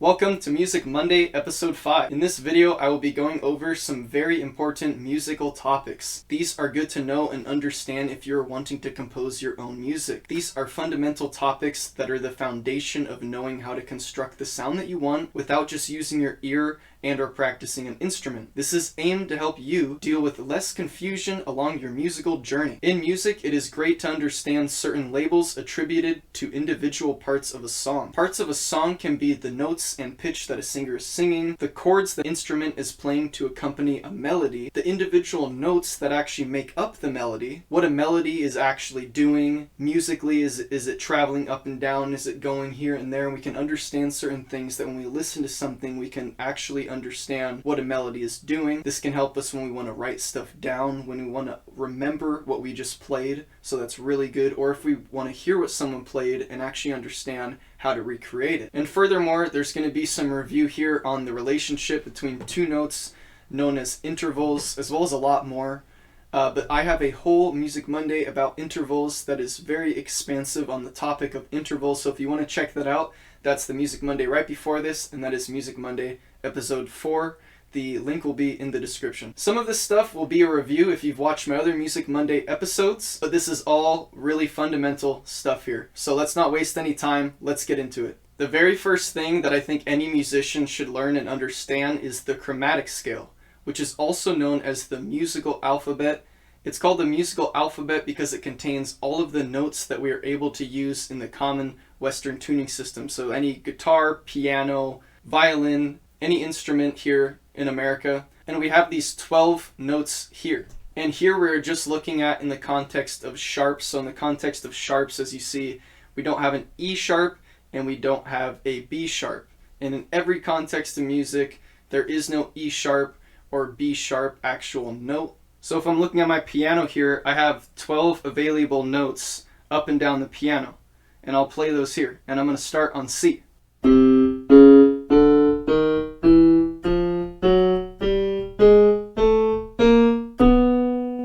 Welcome to Music Monday, Episode 5. In this video, I will be going over some very important musical topics. These are good to know and understand if you're wanting to compose your own music. These are fundamental topics that are the foundation of knowing how to construct the sound that you want without just using your ear and or practicing an instrument. This is aimed to help you deal with less confusion along your musical journey. In music, it is great to understand certain labels attributed to individual parts of a song. Parts of a song can be the notes and pitch that a singer is singing, the chords the instrument is playing to accompany a melody, the individual notes that actually make up the melody, what a melody is actually doing musically, is it traveling up and down, is it going here and there, and we can understand certain things that when we listen to something we can actually understand what a melody is doing. This can help us when we want to write stuff down, when we want to remember what we just played, so that's really good, or if we want to hear what someone played and actually understand how to recreate it. And furthermore, there's going to be some review here on the relationship between two notes known as intervals, as well as a lot more. But I have a whole Music Monday about intervals that is very expansive on the topic of intervals, so if you want to check that out, that's the Music Monday right before this, and that is Music Monday Episode 4. The link will be in the description. Some of this stuff will be a review if you've watched my other Music Monday episodes, but this is all really fundamental stuff here. So let's not waste any time, let's get into it. The very first thing that I think any musician should learn and understand is the chromatic scale, which is also known as the musical alphabet. It's called the musical alphabet because it contains all of the notes that we are able to use in the common Western tuning system. So any guitar, piano, violin, any instrument here in America, and we have these 12 notes here. And here we're just looking at in the context of sharps. So in the context of sharps, as you see, we don't have an E sharp and we don't have a B sharp. And in every context of music, there is no E sharp or B sharp actual note. So if I'm looking at my piano here, I have 12 available notes up and down the piano, and I'll play those here. And I'm going to start on C.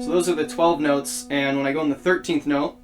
Those are the 12 notes, and when I go on the 13th note,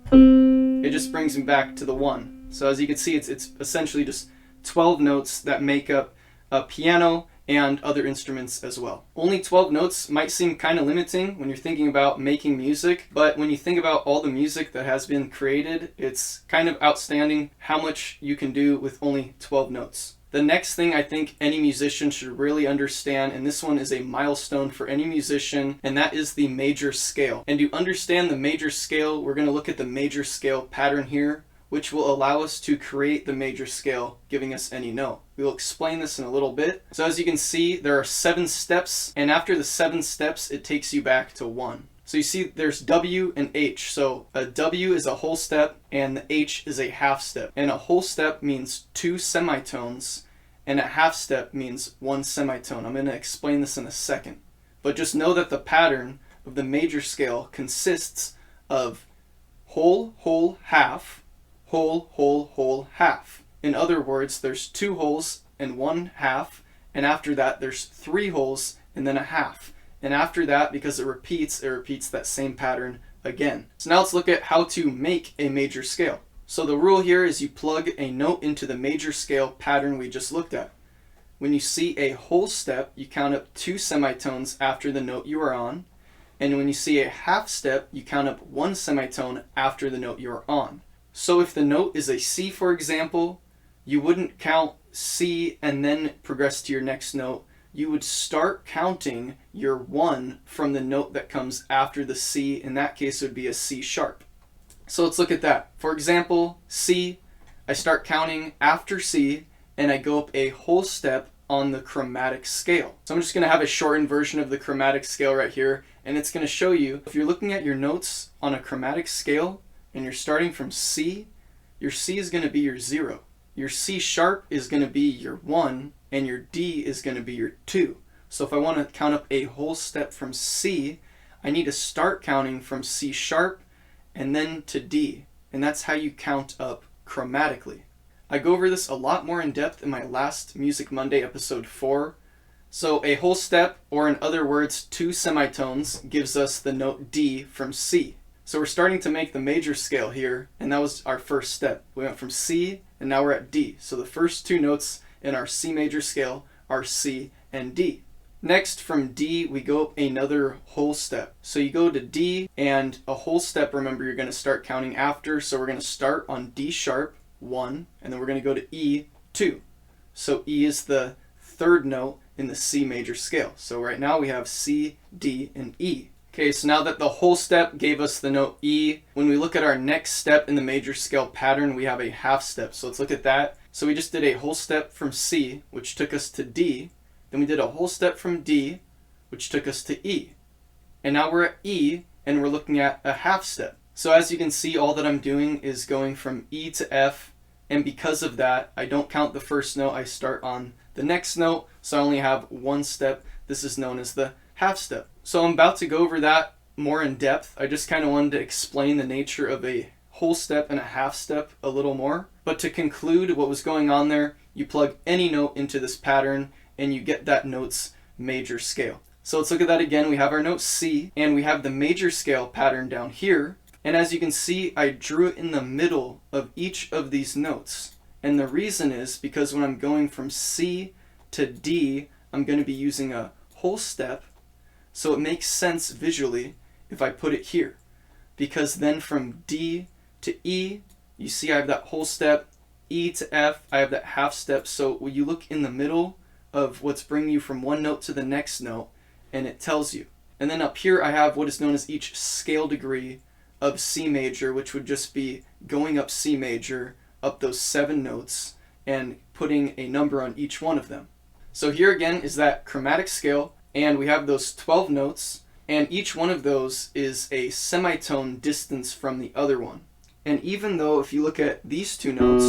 it just brings me back to the 1. So as you can see, it's essentially just 12 notes that make up a piano and other instruments as well. Only 12 notes might seem kind of limiting when you're thinking about making music, but when you think about all the music that has been created, it's kind of outstanding how much you can do with only 12 notes. The next thing I think any musician should really understand, and this one is a milestone for any musician, and that is the major scale. And to understand the major scale, we're going to look at the major scale pattern here, which will allow us to create the major scale, giving us any note. We will explain this in a little bit. So as you can see, there are 7 steps, and after the 7 steps, it takes you back to 1. So you see there's W and H. So a W is a whole step and the H is a half step. And a whole step means 2 semitones and a half step means 1 semitone. I'm going to explain this in a second. But just know that the pattern of the major scale consists of whole, whole, half, whole, whole, whole, half. In other words, there's 2 wholes and 1 half, and after that there's 3 wholes and then a half. And after that, because it repeats that same pattern again. So now let's look at how to make a major scale. So the rule here is you plug a note into the major scale pattern we just looked at. When you see a whole step, you count up 2 semitones after the note you are on. And when you see a half step, you count up 1 semitone after the note you are on. So if the note is a C, for example, you wouldn't count C and then progress to your next note. You would start counting your 1 from the note that comes after the C. In that case, it would be a C sharp. So let's look at that. For example, C, I start counting after C, and I go up a whole step on the chromatic scale. So I'm just going to have a shortened version of the chromatic scale right here, and it's going to show you, if you're looking at your notes on a chromatic scale, and you're starting from C, your C is going to be your 0. Your C sharp is going to be your 1, and your D is going to be your 2. So if I want to count up a whole step from C, I need to start counting from C sharp and then to D. And that's how you count up chromatically. I go over this a lot more in depth in my last Music Monday episode 4. So a whole step, or in other words, 2 semitones, gives us the note D from C. So we're starting to make the major scale here, and that was our first step. We went from C, and now we're at D. So the first 2 notes in our C major scale are C and D. Next, from D, we go up another whole step. So you go to D, and a whole step, remember, you're going to start counting after. So we're going to start on D sharp, 1, and then we're going to go to E, 2. So E is the third note in the C major scale. So right now we have C, D, and E. Okay, so now that the whole step gave us the note E, when we look at our next step in the major scale pattern, we have a half step. So let's look at that. So we just did a whole step from C, which took us to D. Then we did a whole step from D, which took us to E. And now we're at E, and we're looking at a half step. So as you can see, all that I'm doing is going from E to F, and because of that, I don't count the first note, I start on the next note, so I only have one step. This is known as the half step. So I'm about to go over that more in depth. I just kind of wanted to explain the nature of a whole step and a half step a little more. But to conclude what was going on there, you plug any note into this pattern, and you get that note's major scale. So let's look at that again. We have our note C, and we have the major scale pattern down here. And as you can see, I drew it in the middle of each of these notes. And the reason is because when I'm going from C to D, I'm going to be using a whole step. So it makes sense visually if I put it here. Because then from D to E, you see I have that whole step. E to F, I have that half step. So when you look in the middle of what's bringing you from one note to the next note, and it tells you. And then up here I have what is known as each scale degree of C major, which would just be going up C major, up those 7 notes, and putting a number on each one of them. So here again is that chromatic scale, and we have those 12 notes, and each one of those is a semitone distance from the other one. And even though if you look at these two notes,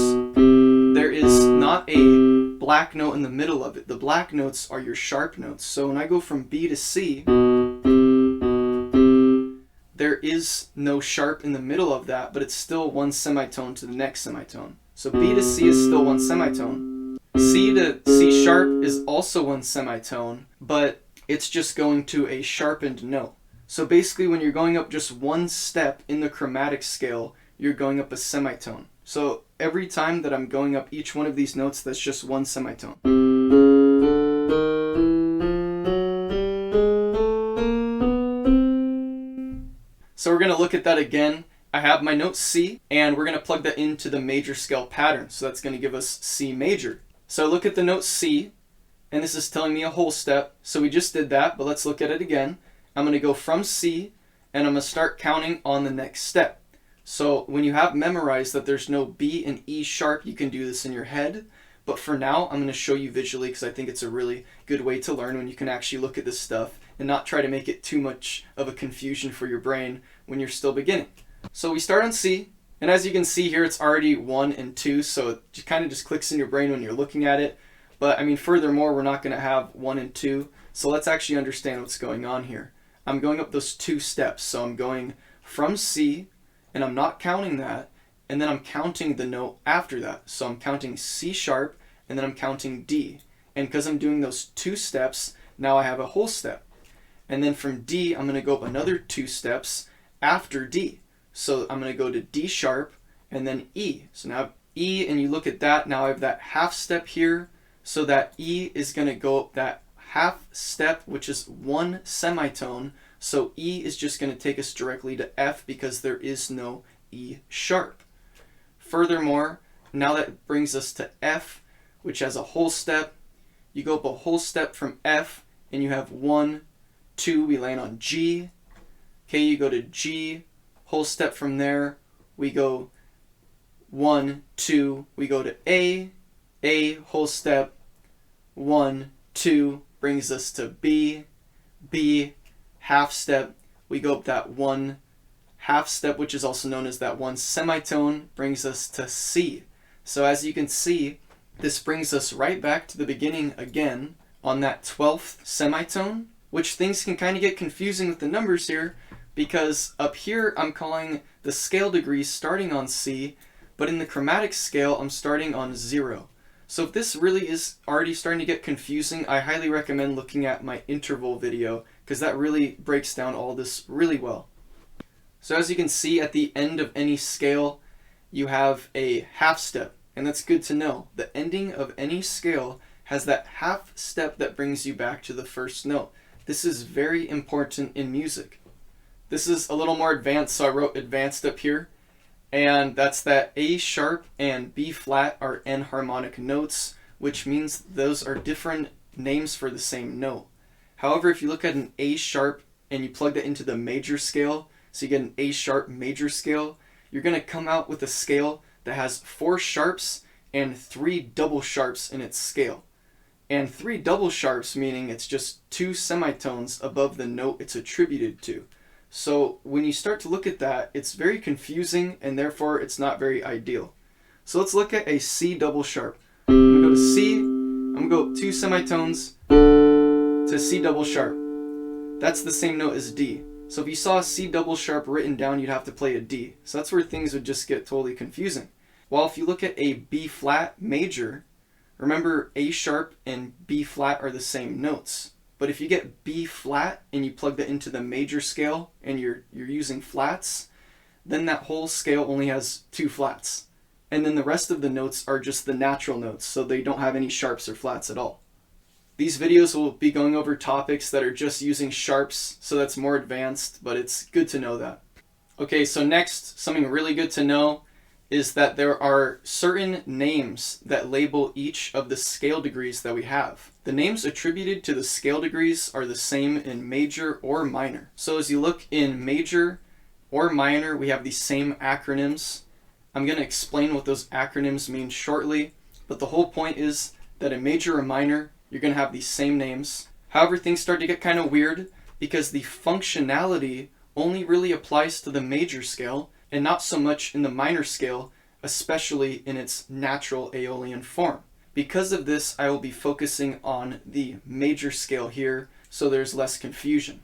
there is not a black note in the middle of it. The black notes are your sharp notes. So when I go from B to C, there is no sharp in the middle of that, but it's still one semitone to the next semitone. So B to C is still one semitone. C to C sharp is also one semitone, but it's just going to a sharpened note. So basically when you're going up just one step in the chromatic scale, you're going up a semitone. So every time that I'm going up each one of these notes, that's just one semitone. So we're going to look at that again. I have my note C, and we're going to plug that into the major scale pattern. So that's going to give us C major. So look at the note C, and this is telling me a whole step. So we just did that, but let's look at it again. I'm going to go from C, and I'm going to start counting on the next step. So when you have memorized that there's no B and E sharp, you can do this in your head. But for now, I'm going to show you visually because I think it's a really good way to learn when you can actually look at this stuff and not try to make it too much of a confusion for your brain when you're still beginning. So we start on C, and as you can see here, it's already 1 and 2, so it kind of just clicks in your brain when you're looking at it. But I mean, furthermore, we're not going to have 1 and 2, so let's actually understand what's going on here. I'm going up those 2 steps, so I'm going from C, and I'm not counting that, and then I'm counting the note after that. So I'm counting C sharp, and then I'm counting D. And because I'm doing those 2 steps, now I have a whole step. And then from D, I'm going to go up another 2 steps after D. So I'm going to go to D sharp, and then E. So now I have E, and you look at that, now I have that half step here, so that E is going to go up that half step, which is 1 semitone. So E is just going to take us directly to F because there is no E sharp. Furthermore, now that brings us to F, which has a whole step. You go up a whole step from F, and you have 1, 2, we land on G. Okay, you go to G, whole step from there. We go 1, 2, we go to A, whole step, 1, 2, brings us to B, half step, we go up that 1 half step, which is also known as that 1 semitone, brings us to C. So as you can see, this brings us right back to the beginning again on that 12th semitone, which things can kind of get confusing with the numbers here, because up here I'm calling the scale degrees starting on C, but in the chromatic scale I'm starting on 0. So if this really is already starting to get confusing, I highly recommend looking at my interval video, because that really breaks down all this really well. So as you can see, at the end of any scale, you have a half step. and that's good to know. The ending of any scale has that half step that brings you back to the first note. This is very important in music. This is a little more advanced, so I wrote advanced up here. And that's that A sharp and B flat are enharmonic notes, which means those are different names for the same note. However, if you look at an A sharp and you plug that into the major scale, so you get an A sharp major scale, you're going to come out with a scale that has 4 sharps and 3 double sharps in its scale. And 3 double sharps meaning it's just 2 semitones above the note it's attributed to. So when you start to look at that, it's very confusing and therefore it's not very ideal. So let's look at a C double sharp. I'm going to go to C, I'm going to go 2 semitones to C double sharp. That's the same note as D. So if you saw a C double sharp written down, you'd have to play a D. So that's where things would just get totally confusing. While if you look at a B flat major, remember A sharp and B flat are the same notes. But if you get B flat and you plug that into the major scale and you're using flats, then that whole scale only has 2 flats. And then the rest of the notes are just the natural notes, so they don't have any sharps or flats at all. These videos will be going over topics that are just using sharps, so that's more advanced, but it's good to know that. Okay, so next, something really good to know is that there are certain names that label each of the scale degrees that we have. The names attributed to the scale degrees are the same in major or minor. So as you look in major or minor, we have these same acronyms. I'm going to explain what those acronyms mean shortly, but the whole point is that in major or minor, you're going to have these same names. However, things start to get kind of weird because the functionality only really applies to the major scale and not so much in the minor scale, especially in its natural Aeolian form. Because of this, I will be focusing on the major scale here, so there's less confusion.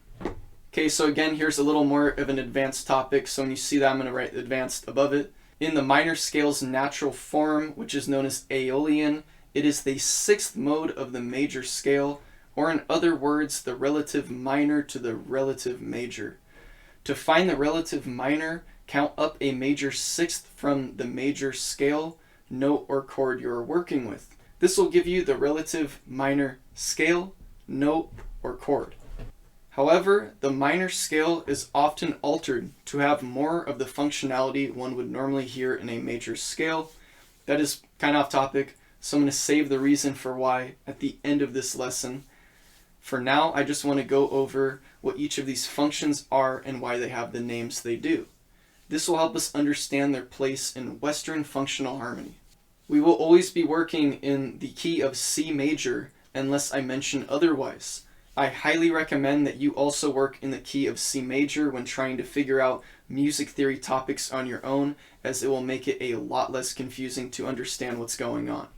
Okay, so again, here's a little more of an advanced topic, so when you see that, I'm going to write advanced above it. In the minor scale's natural form, which is known as Aeolian, it is the 6th mode of the major scale, or in other words, the relative minor to the relative major. To find the relative minor, count up a major 6th from the major scale, note, or chord you're working with. This will give you the relative minor scale, note, or chord. However, the minor scale is often altered to have more of the functionality one would normally hear in a major scale. That is kind of off topic, so I'm going to save the reason for why at the end of this lesson. For now, I just want to go over what each of these functions are and why they have the names they do. This will help us understand their place in Western functional harmony. We will always be working in the key of C major unless I mention otherwise. I highly recommend that you also work in the key of C major when trying to figure out music theory topics on your own, as it will make it a lot less confusing to understand what's going on.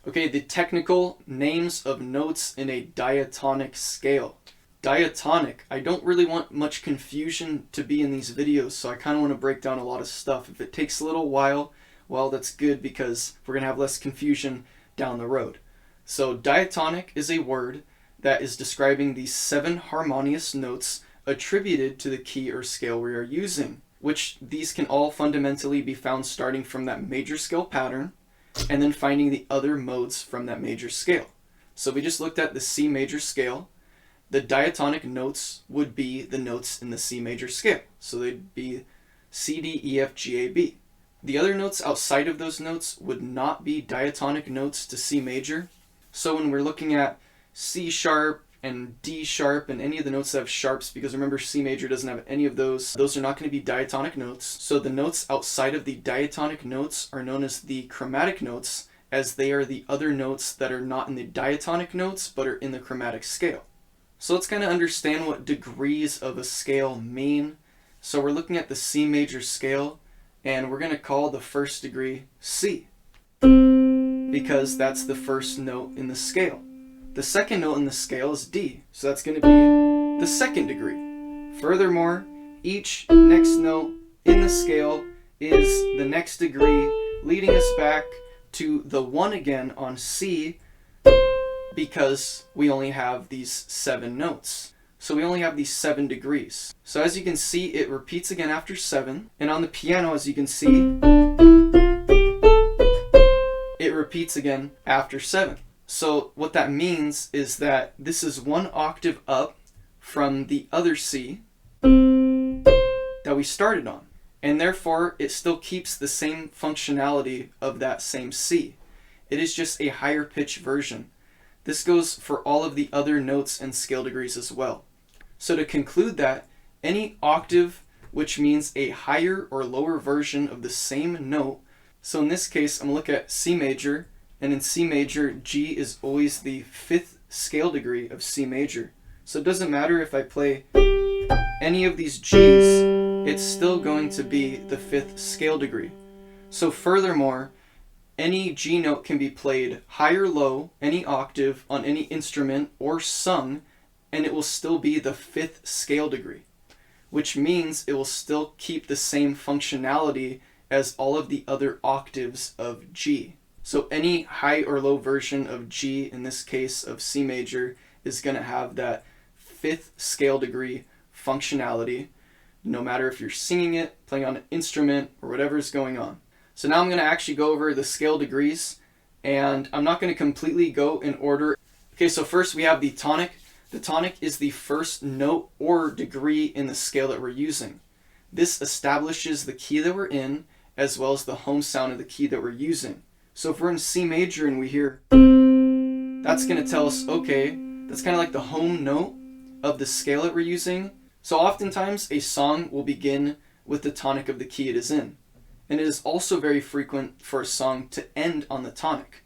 Okay, the technical names of notes in a diatonic scale. Diatonic, I don't really want much confusion to be in these videos, so I kind of want to break down a lot of stuff. If it takes a little while, well, that's good because we're going to have less confusion down the road. So diatonic is a word that is describing the 7 harmonious notes attributed to the key or scale we are using, which these can all fundamentally be found starting from that major scale pattern and then finding the other modes from that major scale. So we just looked at the C major scale. The diatonic notes would be the notes in the C major scale. So they'd be C, D, E, F, G, A, B. The other notes outside of those notes would not be diatonic notes to C major. So when we're looking at C sharp and D sharp and any of the notes that have sharps, because remember C major doesn't have any of those are not going to be diatonic notes. So the notes outside of the diatonic notes are known as the chromatic notes, as they are the other notes that are not in the diatonic notes but are in the chromatic scale. So let's kind of understand what degrees of a scale mean. So we're looking at the C major scale, and we're going to call the first degree C, because that's the first note in the scale. The second note in the scale is D, so that's going to be the second degree. Furthermore, each next note in the scale is the next degree, leading us back to the 1 again on C, because we only have these 7 notes. So we only have these 7 degrees. So as you can see, it repeats again after 7. And on the piano, as you can see, repeats again after 7. So what that means is that this is one octave up from the other C that we started on. And therefore, it still keeps the same functionality of that same C. It is just a higher pitch version. This goes for all of the other notes and scale degrees as well. So to conclude that, any octave, which means a higher or lower version of the same note, so in this case, I'm going to look at C major, and in C major, G is always the 5th scale degree of C major. So it doesn't matter if I play any of these G's, it's still going to be the 5th scale degree. So furthermore, any G note can be played high or low, any octave, on any instrument, or sung, and it will still be the 5th scale degree, which means it will still keep the same functionality as all of the other octaves of G. So any high or low version of G, in this case of C major, is going to have that 5th scale degree functionality, no matter if you're singing it, playing on an instrument, or whatever is going on. So now I'm going to actually go over the scale degrees, and I'm not going to completely go in order. Okay, so first we have the tonic. The tonic is the first note or degree in the scale that we're using. This establishes the key that we're in, as well as the home sound of the key that we're using. So if we're in C major and we hear, that's going to tell us, okay, that's kind of like the home note of the scale that we're using. So oftentimes a song will begin with the tonic of the key it is in. And it is also very frequent for a song to end on the tonic.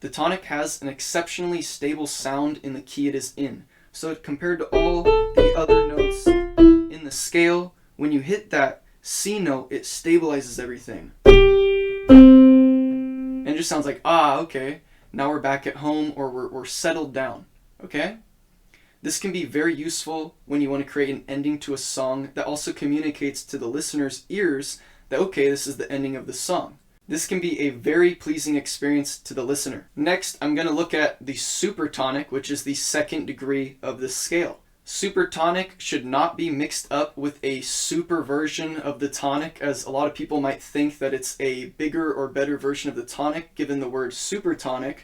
The tonic has an exceptionally stable sound in the key it is in. So compared to all the other notes in the scale, when you hit that C note, it stabilizes everything. And it just sounds like, okay, now we're back at home, or we're settled down, okay? This can be very useful when you want to create an ending to a song that also communicates to the listener's ears that, okay, this is the ending of the song. This can be a very pleasing experience to the listener. Next, I'm going to look at the supertonic, which is the 2nd degree of the scale. Supertonic should not be mixed up with a super version of the tonic, as a lot of people might think that it's a bigger or better version of the tonic given the word supertonic.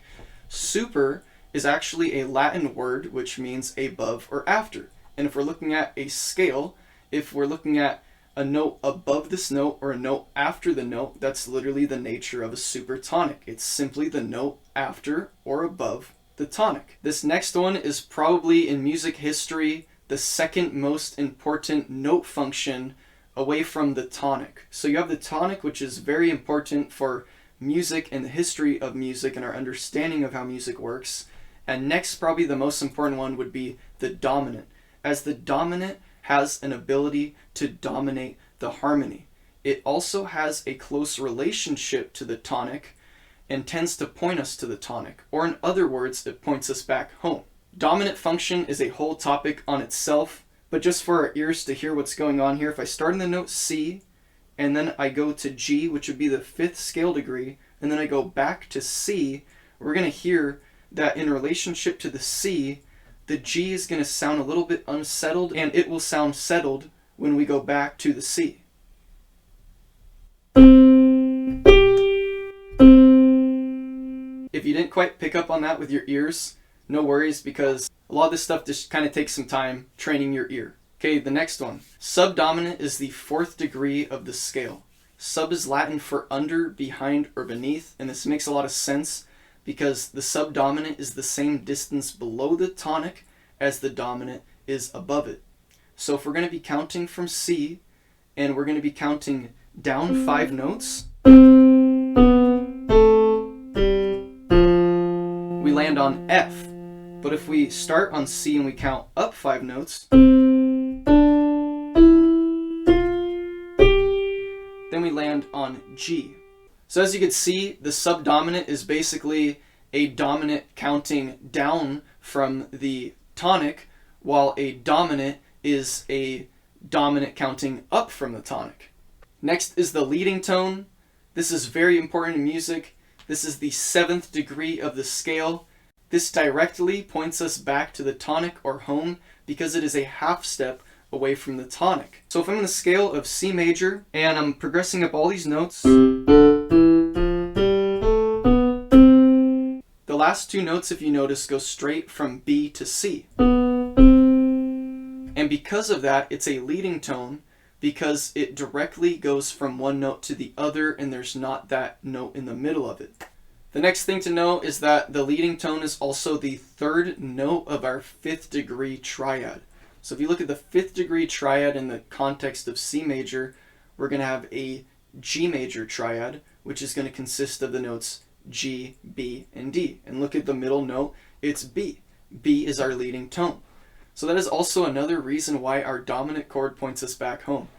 Super is actually a Latin word which means above or after. And if we're looking at a scale, if we're looking at a note above this note or a note after the note, that's literally the nature of a supertonic. It's simply the note after or above the tonic. This next one is probably in music history the 2nd most important note function away from the tonic. So you have the tonic, which is very important for music and the history of music and our understanding of how music works. And next, probably the most important one would be the dominant, as the dominant has an ability to dominate the harmony. It also has a close relationship to the tonic and tends to point us to the tonic, or in other words, it points us back home. Dominant function is a whole topic on itself, but just for our ears to hear what's going on here, if I start in the note C, and then I go to G, which would be the 5th scale degree, and then I go back to C, we're going to hear that in relationship to the C, the G is going to sound a little bit unsettled, and it will sound settled when we go back to the C. If you didn't quite pick up on that with your ears, no worries, because a lot of this stuff just kind of takes some time training your ear. Okay, the next one. Subdominant is the 4th degree of the scale. Sub is Latin for under, behind, or beneath, and this makes a lot of sense because the subdominant is the same distance below the tonic as the dominant is above it. So if we're going to be counting from C, and we're going to be counting down 5 notes, we land on F. But if we start on C and we count up 5 notes, then we land on G. So as you can see, the subdominant is basically a dominant counting down from the tonic, while a dominant is a dominant counting up from the tonic. Next is the leading tone. This is very important in music. This is the 7th degree of the scale. This directly points us back to the tonic or home because it is a half step away from the tonic. So if I'm in the scale of C major and I'm progressing up all these notes, The last two notes, if you notice, go straight from B to C. And because of that, it's a leading tone because it directly goes from one note to the other and there's not that note in the middle of it. The next thing to know is that the leading tone is also the third note of our fifth degree triad. So if you look at the fifth degree triad in the context of C major, we're going to have a G major triad, which is going to consist of the notes G, B, and D. And look at the middle note, it's B. B is our leading tone. So that is also another reason why our dominant chord points us back home.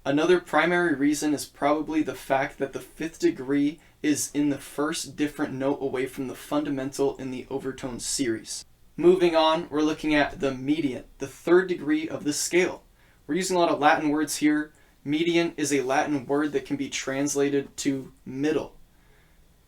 Another primary reason is probably the fact that the fifth degree is in the first different note away from the fundamental in the overtone series. Moving on, we're looking at the median, the third degree of the scale. We're using a lot of Latin words here. Median is a Latin word that can be translated to middle.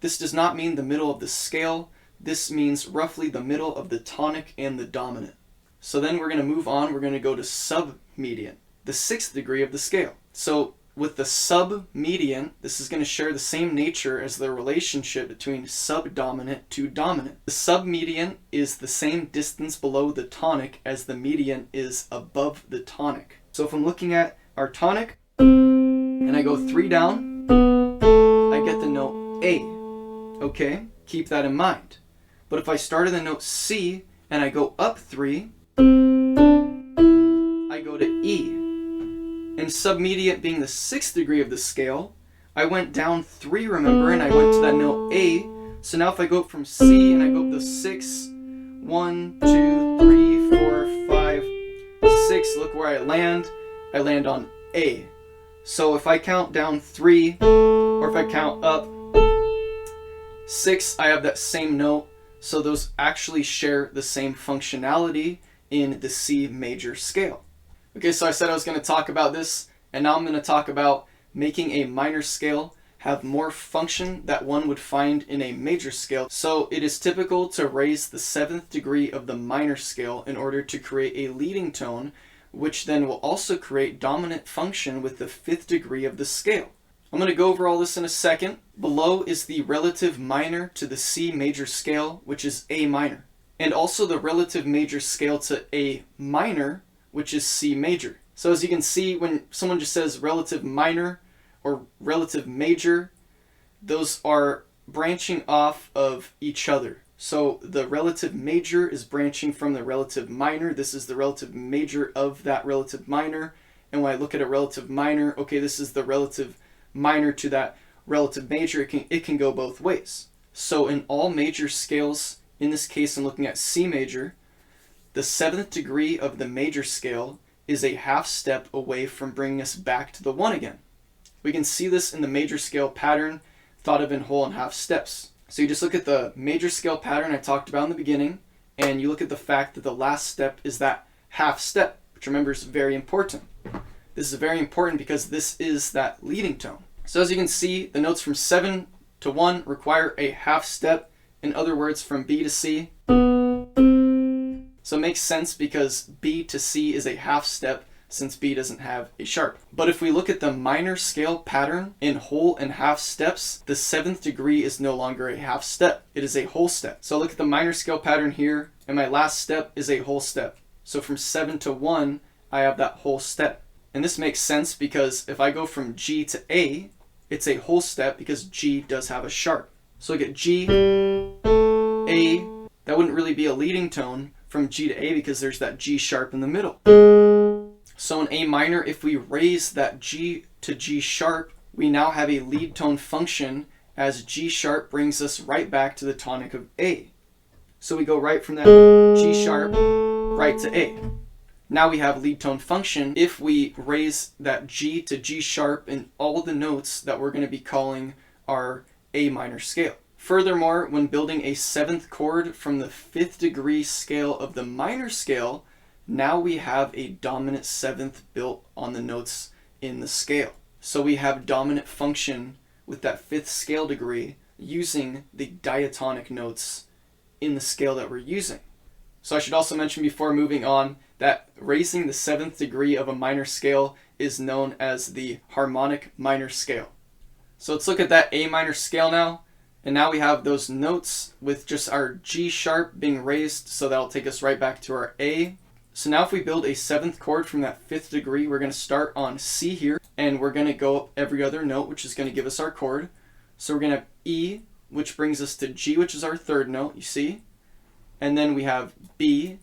This does not mean the middle of the scale. This means roughly the middle of the tonic and the dominant. So then we're going to move on. We're going to go to submedian, the sixth degree of the scale. So with the submedian, this is going to share the same nature as the relationship between subdominant to dominant. The submedian is the same distance below the tonic as the median is above the tonic. So if I'm looking at our tonic and I go 3 down, I get the note A. Okay, keep that in mind. But if I start at the note C and I go up 3, I go to E. And submediate being the sixth degree of the scale, I went down 3, remember, and I went to that note A. So now if I go up from C and I go up the 6, 1, 2, 3, 4, 5, 6, look where I land. I land on A. So if I count down 3, or if I count up 6, I have that same note. So those actually share the same functionality in the C major scale. Okay, so I said I was going to talk about this, and now I'm going to talk about making a minor scale have more function that one would find in a major scale. So it is typical to raise the 7th degree of the minor scale in order to create a leading tone, which then will also create dominant function with the 5th degree of the scale. I'm going to go over all this in a second. Below is the relative minor to the C major scale, which is A minor, and also the relative major scale to A minor, which is C major. So as you can see, when someone just says relative minor or relative major, those are branching off of each other. So the relative major is branching from the relative minor. This is the relative major of that relative minor. And when I look at a relative minor, okay, this is the relative minor to that relative major. It can go both ways. So in all major scales, in this case I'm looking at C major, the 7th degree of the major scale is a half step away from bringing us back to the 1 again. We can see this in the major scale pattern, thought of in whole and half steps. So you just look at the major scale pattern I talked about in the beginning, and you look at the fact that the last step is that half step, which remember is very important. This is very important because this is that leading tone. So as you can see, the notes from 7 to 1 require a half step. In other words, from B to C. So it makes sense because B to C is a half step since B doesn't have a sharp. But if we look at the minor scale pattern in whole and half steps, the 7th degree is no longer a half step. It is a whole step. So look at the minor scale pattern here, and my last step is a whole step. So from 7 to 1, I have that whole step. And this makes sense because if I go from G to A, it's a whole step because G does have a sharp. So look at G, A, that wouldn't really be a leading tone from G to A because there's that G sharp in the middle. So in A minor, if we raise that G to G sharp, we now have a lead tone function as G sharp brings us right back to the tonic of A. So we go right from that G sharp right to A. Now we have lead tone function if we raise that G to G sharp in all the notes that we're going to be calling our A minor scale. Furthermore, when building a 7th chord from the 5th degree scale of the minor scale, now we have a dominant 7th built on the notes in the scale. So we have dominant function with that 5th scale degree using the diatonic notes in the scale that we're using. So I should also mention before moving on that raising the 7th degree of a minor scale is known as the harmonic minor scale. So let's look at that A minor scale now. And now we have those notes with just our G sharp being raised, so that'll take us right back to our A. So now if we build a 7th chord from that 5th degree, we're going to start on C here, and we're going to go up every other note, which is going to give us our chord. So we're going to have E, which brings us to G, which is our 3rd note, you see? And then we have B,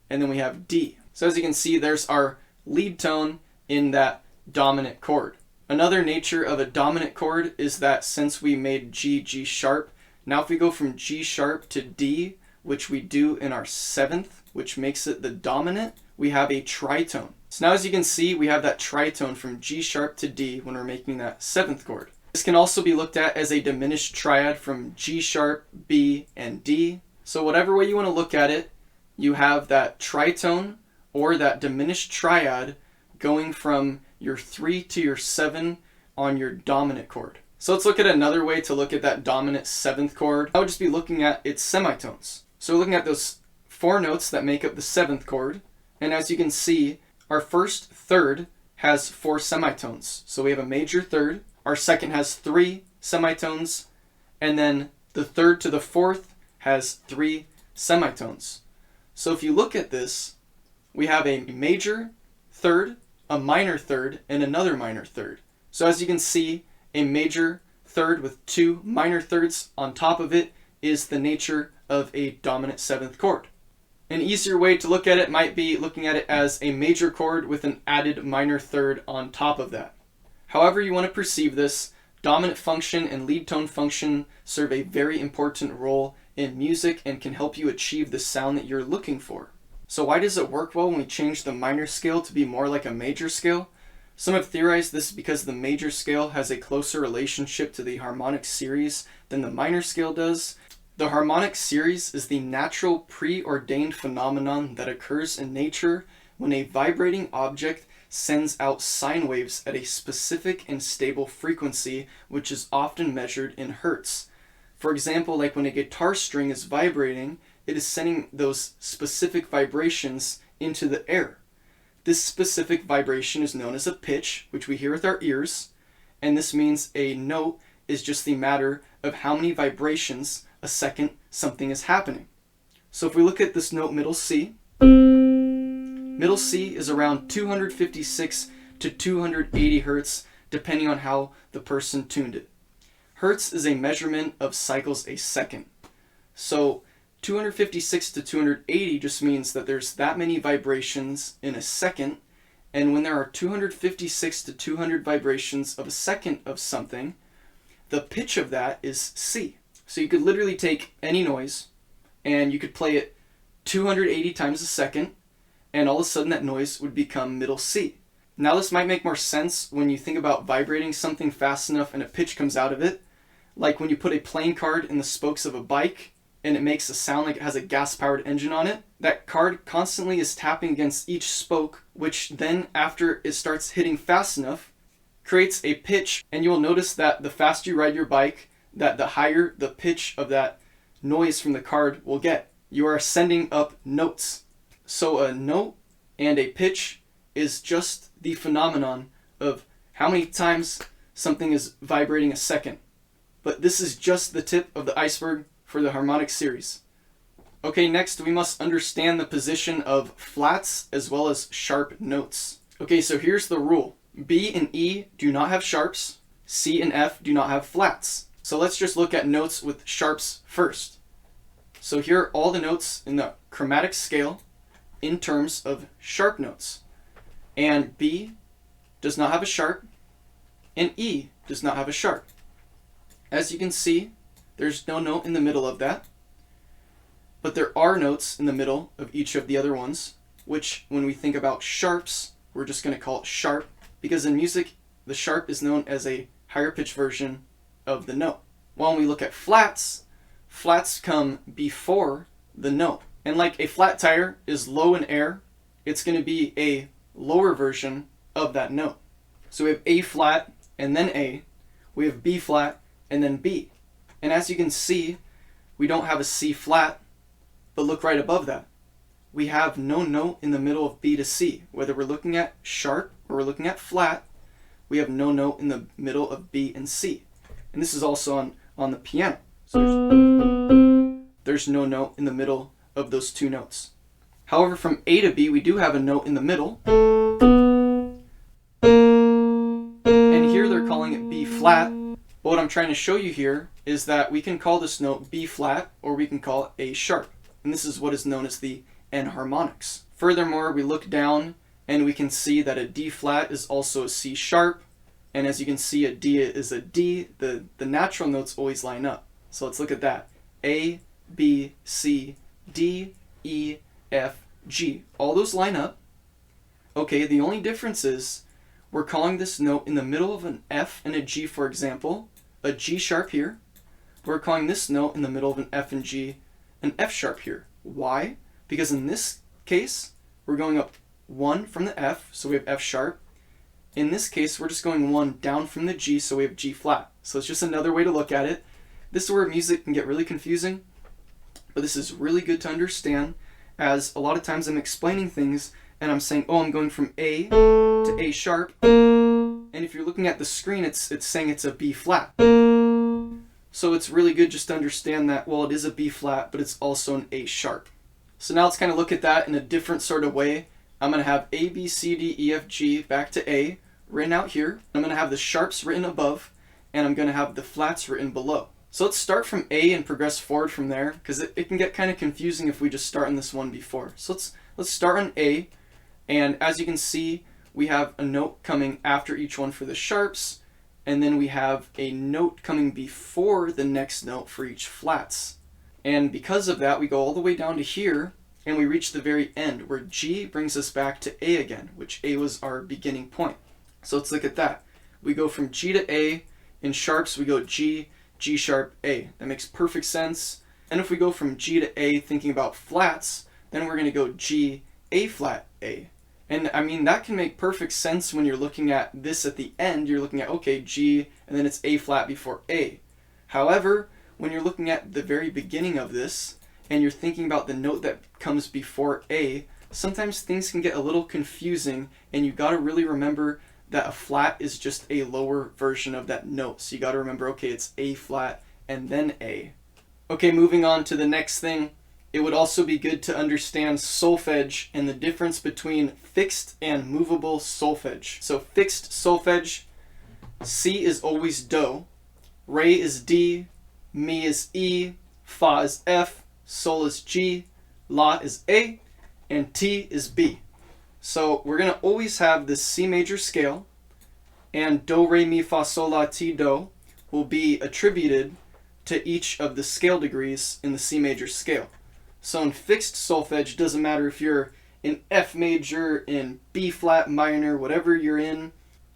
and then we have D. So as you can see, there's our lead tone in that dominant chord. Another nature of a dominant chord is that since we made G, G sharp, now if we go from G sharp to D, which we do in our 7th, which makes it the dominant, we have a tritone. So now as you can see, we have that tritone from G sharp to D when we're making that 7th chord. This can also be looked at as a diminished triad from G sharp, B, and D. So whatever way you want to look at it, you have that tritone or that diminished triad going from your 3 to your 7 on your dominant chord. So let's look at another way to look at that dominant 7th chord. I would just be looking at its semitones. So we're looking at those 4 notes that make up the 7th chord. And as you can see, our first third has 4 semitones. So we have a major third. Our second has 3 semitones. And then the third to the 4th has 3 semitones. So if you look at this, we have a major third, a minor third, and another minor third. So as you can see, a major third with 2 minor thirds on top of it is the nature of a dominant 7th chord. An easier way to look at it might be looking at it as a major chord with an added minor third on top of that. However you want to perceive this, dominant function and lead tone function serve a very important role in music and can help you achieve the sound that you're looking for. So why does it work well when we change the minor scale to be more like a major scale? Some have theorized this is because the major scale has a closer relationship to the harmonic series than the minor scale does. The harmonic series is the natural preordained phenomenon that occurs in nature when a vibrating object sends out sine waves at a specific and stable frequency, which is often measured in hertz. For example, like when a guitar string is vibrating, it is sending those specific vibrations into the air. This specific vibration is known as a pitch, which we hear with our ears, and this means a note is just the matter of how many vibrations a second something is happening. So if we look at this note middle C is around 256 to 280 hertz depending on how the person tuned it. Hertz is a measurement of cycles a second. So 256 to 280 just means that there's that many vibrations in a second, and when there are 256 to 200 vibrations of a second of something, the pitch of that is C. So you could literally take any noise and you could play it 280 times a second, and all of a sudden that noise would become middle C. Now this might make more sense when you think about vibrating something fast enough and a pitch comes out of it, like when you put a playing card in the spokes of a bike and it makes a sound like it has a gas-powered engine on it. That card constantly is tapping against each spoke, which then after it starts hitting fast enough, creates a pitch, and you will notice that the faster you ride your bike, that the higher the pitch of that noise from the card will get. You are sending up notes. So a note and a pitch is just the phenomenon of how many times something is vibrating a second. But this is just the tip of the iceberg for the harmonic series. Okay, next we must understand the position of flats as well as sharp notes. Okay, so here's the rule. B and E do not have sharps. C and F do not have flats. So let's just look at notes with sharps first. So here are all the notes in the chromatic scale in terms of sharp notes. And B does not have a sharp, and E does not have a sharp. As you can see, there's no note in the middle of that, but there are notes in the middle of each of the other ones, which when we think about sharps, we're just going to call it sharp, because in music, the sharp is known as a higher pitch version of the note. While when we look at flats, flats come before the note. And like a flat tire is low in air, it's going to be a lower version of that note. So we have A flat and then A, we have B flat and then B. And as you can see, we don't have a C flat, but look right above that. We have no note in the middle of B to C. Whether we're looking at sharp or we're looking at flat, we have no note in the middle of B and C. And this is also on the piano. So there's no note in the middle of those two notes. However, from A to B, we do have a note in the middle. And here they're calling it B flat. But what I'm trying to show you here is that we can call this note B flat, or we can call it A sharp. And this is what is known as the enharmonics. Furthermore, we look down and we can see that a D flat is also a C sharp. And as you can see, a D is a D. The natural notes always line up. So let's look at that. A, B, C, D, E, F, G. All those line up. Okay, the only difference is we're calling this note in the middle of an F and a G, for example, a G sharp here. We're calling this note in the middle of an F and G, an F sharp here. Why? Because in this case, we're going up one from the F, so we have F sharp. In this case, we're just going one down from the G, so we have G flat. So it's just another way to look at it. This is where music can get really confusing, but this is really good to understand, as a lot of times I'm explaining things and I'm saying, oh, I'm going from A to A sharp, and if you're looking at the screen, it's saying it's a B flat. So it's really good just to understand that, well, it is a B flat, but it's also an A sharp. So now let's kind of look at that in a different sort of way. I'm going to have A, B, C, D, E, F, G back to A written out here. I'm going to have the sharps written above, and I'm going to have the flats written below. So let's start from A and progress forward from there, because it can get kind of confusing if we just start on this one before. So let's start on A, and as you can see, we have a note coming after each one for the sharps, and then we have a note coming before the next note for each flats. And because of that, we go all the way down to here, and we reach the very end, where G brings us back to A again, which A was our beginning point. So let's look at that. We go from G to A. In sharps, we go G, G sharp, A. That makes perfect sense. And if we go from G to A thinking about flats, then we're going to go G, A flat, A. And I mean, that can make perfect sense when you're looking at this at the end. You're looking at, okay, G, and then it's A flat before A. However, when you're looking at the very beginning of this, and you're thinking about the note that comes before A, sometimes things can get a little confusing, and you got to really remember that a flat is just a lower version of that note. So you got to remember, okay, it's A flat and then A. Okay, moving on to the next thing. It would also be good to understand solfege and the difference between fixed and movable solfege. So fixed solfege, C is always do, Re is D, Mi is E, Fa is F, Sol is G, La is A, and Ti is B. So we're going to always have this C major scale, and Do, Re, Mi, Fa, Sol, La, Ti, Do will be attributed to each of the scale degrees in the C major scale. So in fixed solfege, doesn't matter if you're in F major, in B flat minor, whatever you're in,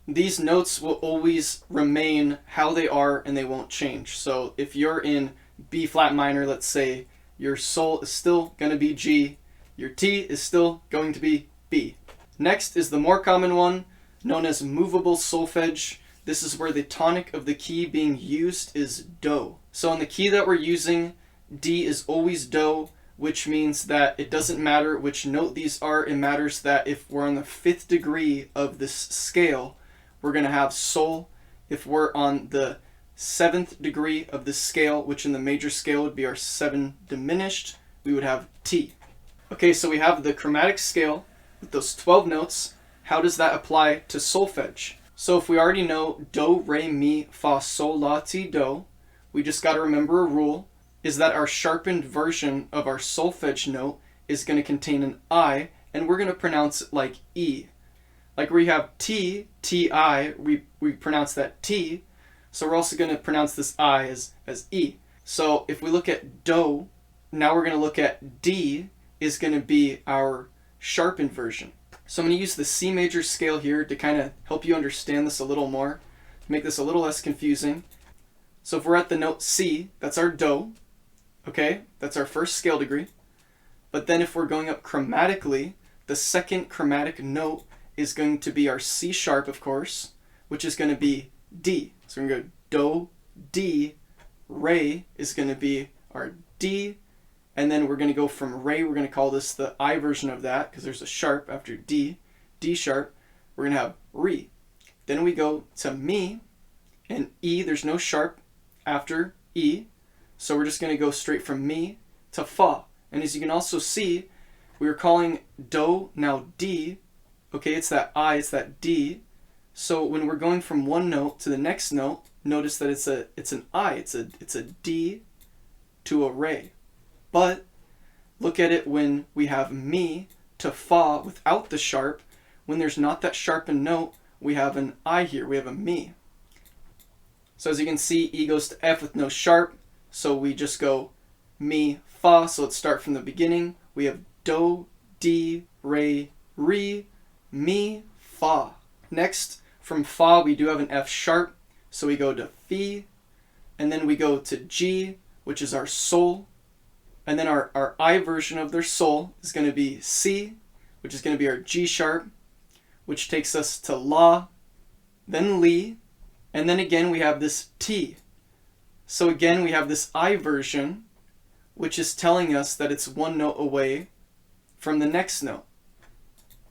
these notes will always remain how they are and they won't change. So if you're in B flat minor, let's say, your Sol is still going to be G, your Ti is still going to be B. Next is the more common one, known as movable solfege. This is where the tonic of the key being used is Do. So in the key that we're using, D is always Do, which means that it doesn't matter which note these are. It matters that if we're on the 5th degree of this scale, we're going to have Sol. If we're on the 7th degree of this scale, which in the major scale would be our 7 diminished, we would have Ti. Okay, so we have the chromatic scale with those 12 notes. How does that apply to solfege? So if we already know Do, Re, Mi, Fa, Sol, La, Ti, Do, we just got to remember a rule, is that our sharpened version of our solfege note is going to contain an I, and we're going to pronounce it like E. Like where you have T, Ti, we pronounce that T, so we're also going to pronounce this I as E. So if we look at Do, now we're going to look at D is going to be our sharpened version. So I'm going to use the C major scale here to kind of help you understand this a little more, to make this a little less confusing. So if we're at the note C, that's our Do, okay? That's our first scale degree. But then if we're going up chromatically, the second chromatic note is going to be our C sharp, of course, which is going to be D. So we're going to go Do, D, Re is going to be our D, and then we're going to go from Re, we're going to call this the I version of that, because there's a sharp after D, D sharp, we're going to have Re. Then we go to Mi, and E, there's no sharp after E, So we're just going to go straight from mi to fa. And as you can also see, we were calling do, now D. Okay, it's that I, it's that D. So when we're going from one note to the next note, notice that it's an I, it's a D to a re. But look at it when we have mi to fa without the sharp. When there's not that sharpened note, we have an I here, we have a mi. So as you can see, E goes to F with no sharp, so we just go mi, fa, so let's start from the beginning. We have do, D, re, re, mi, fa. Next, from fa we do have an F sharp, so we go to fi, and then we go to G, which is our sol, and then our I version of their sol is going to be C, which is going to be our G sharp, which takes us to La, then Li, and then again we have this T. So again we have this I version, which is telling us that it's one note away from the next note.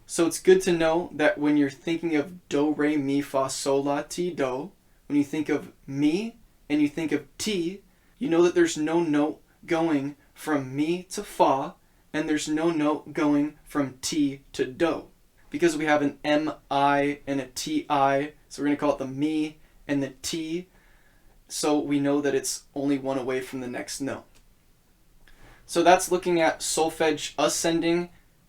So it's good to know that when you're thinking of do, re, mi, fa, sol, la, ti, do, when you think of mi and you think of ti, you know that there's no note going from mi to fa, and there's no note going from ti to do. Because we have an mi and a ti, so we're going to call it the mi and the ti, so we know that it's only one away from the next note. So that's looking at solfege ascending,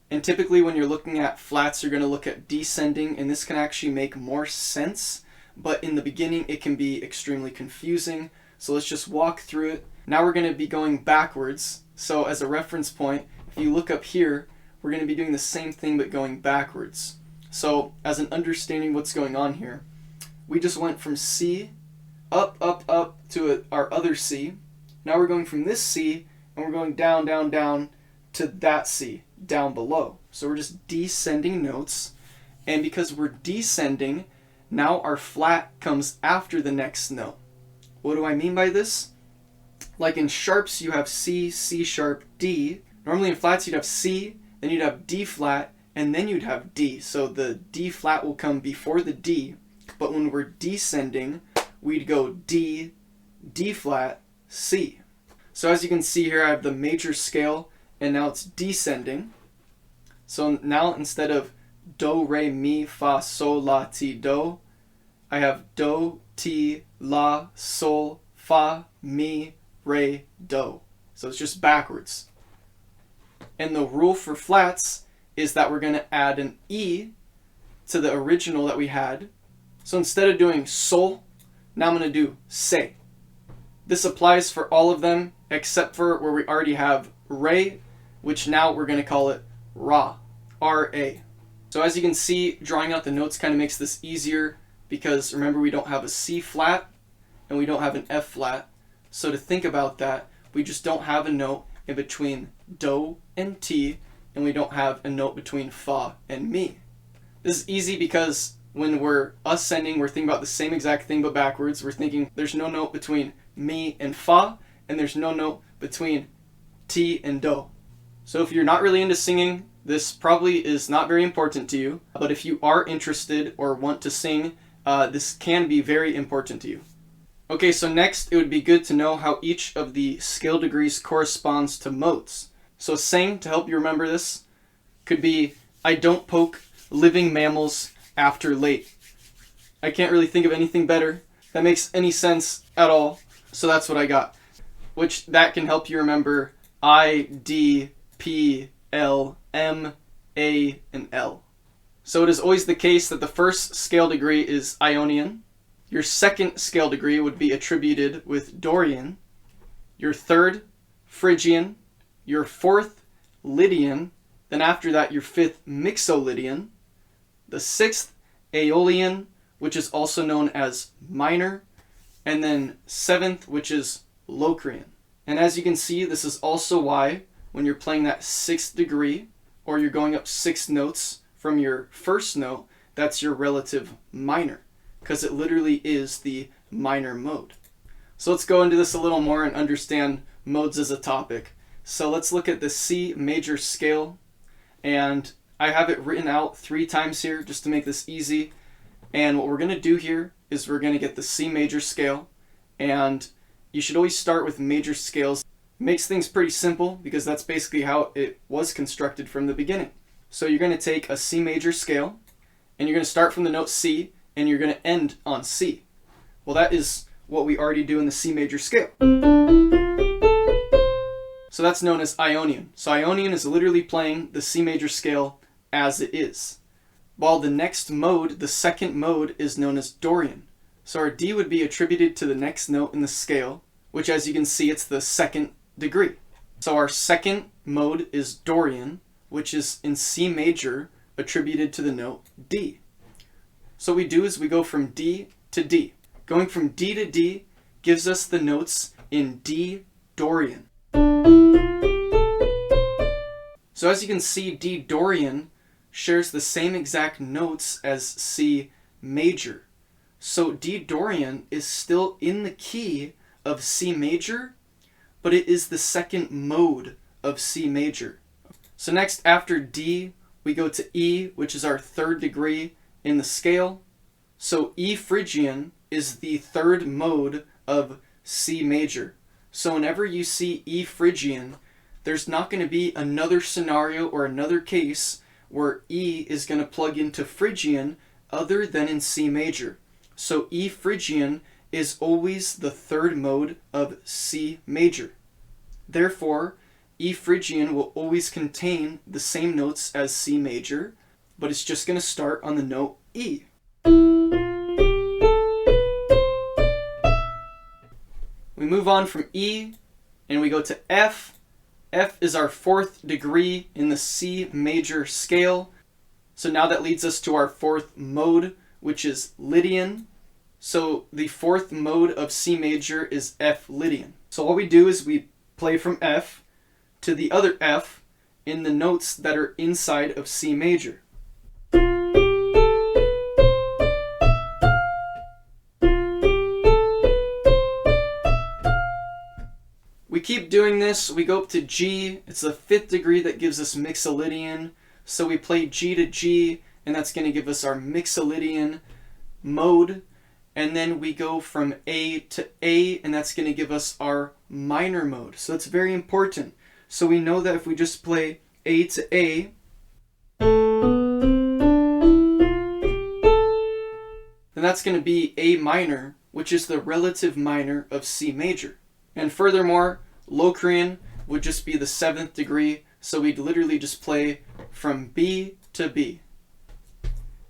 and typically when you're looking at flats you're going to look at descending, and this can actually make more sense, but in the beginning it can be extremely confusing. So let's just walk through it. Now we're going to be going backwards, so as a reference point, if you look up here, we're going to be doing the same thing but going backwards. So as an understanding what's going on here, we just went from C up, up, up to our other C. Now we're going from this C and we're going down, down, down to that C down below. So we're just descending notes, and because we're descending, now our flat comes after the next note. What do I mean by this? Like in sharps you have C, C sharp, D. Normally in flats you'd have C, then you'd have D flat, and then you'd have D. So the D flat will come before the D, but when we're descending, we'd go D, D flat, C. So as you can see here, I have the major scale, and now it's descending. So now instead of do, re, mi, fa, sol, la, ti, do, I have do, ti, la, sol, fa, mi, re, do. So it's just backwards. And the rule for flats is that we're going to add an E to the original that we had. So instead of doing sol, now I'm going to do se. This applies for all of them except for where we already have re, which now we're going to call it ra, R-A. So as you can see, drawing out the notes kind of makes this easier because remember we don't have a C flat and we don't have an F flat. So to think about that, we just don't have a note in between do and ti, and we don't have a note between fa and mi. This is easy because when we're ascending, we're thinking about the same exact thing but backwards. We're thinking there's no note between mi and fa, and there's no note between ti and do. So if you're not really into singing, this probably is not very important to you, but if you are interested or want to sing, this can be very important to you. Okay, so next it would be good to know how each of the scale degrees corresponds to modes. So saying, to help you remember this, could be, I don't poke living mammals after late. I can't really think of anything better that makes any sense at all, so that's what I got. Which, that can help you remember I, D, P, L, M, A, and L. So it is always the case that the first scale degree is Ionian. Your second scale degree would be attributed with Dorian. Your third, Phrygian. Your fourth, Lydian. Then after that, your fifth, Mixolydian. The sixth, Aeolian, which is also known as minor. And then seventh, which is Locrian. And as you can see, this is also why when you're playing that sixth degree, or you're going up 6 notes from your first note, that's your relative minor, because it literally is the minor mode. So let's go into this a little more and understand modes as a topic. So let's look at the C major scale, and I have it written out 3 times here just to make this easy. And what we're going to do here is we're going to get the C major scale, and you should always start with major scales. Makes things pretty simple because that's basically how it was constructed from the beginning. So you're going to take a C major scale and you're going to start from the note C and you're going to end on C. Well, that is what we already do in the C major scale. So that's known as Ionian. So Ionian is literally playing the C major scale as it is. While the next mode, the second mode, is known as Dorian. So our D would be attributed to the next note in the scale, which, as you can see, it's the second degree. So our second mode is Dorian, which is in C major, attributed to the note D. So what we do is we go from D to D. Going from D to D gives us the notes in D Dorian. So as you can see, D Dorian shares the same exact notes as C major. So D Dorian is still in the key of C major, but it is the second mode of C major. So next, after D, we go to E, which is our third degree in the scale. So E Phrygian is the third mode of C major. So whenever you see E Phrygian, there's not going to be another scenario or another case where E is going to plug into Phrygian other than in C major. So E Phrygian is always the third mode of C major. Therefore, E Phrygian will always contain the same notes as C major, but it's just going to start on the note E. We move on from E and we go to F. F is our fourth degree in the C major scale. So now that leads us to our fourth mode, which is Lydian. So the fourth mode of C major is F Lydian. So all we do is we play from F to the other F in the notes that are inside of C major. We keep doing this, we go up to G. It's the fifth degree that gives us Mixolydian. So we play G to G, and that's going to give us our Mixolydian mode. And then we go from A to A, and that's going to give us our minor mode. So that's very important. So we know that if we just play A to A, then that's going to be A minor, which is the relative minor of C major. And furthermore, Locrian would just be the seventh degree, so we'd literally just play from B to B.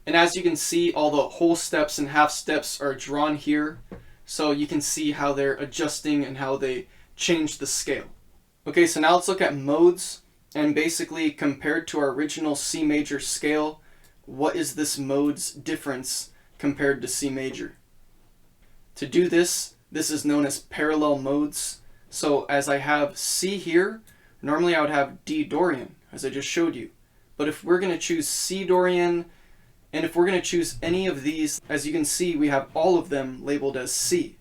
And as you can see, all the whole steps and half steps are drawn here, so you can see how they're adjusting and how they change the scale. Okay, so now let's look at modes, and basically compared to our original C major scale, what is this mode's difference compared to C major? To do this, this is known as parallel modes. So as I have C here, normally I would have D Dorian, as I just showed you. But if we're going to choose C Dorian, and if we're going to choose any of these, as you can see, we have all of them labeled as C.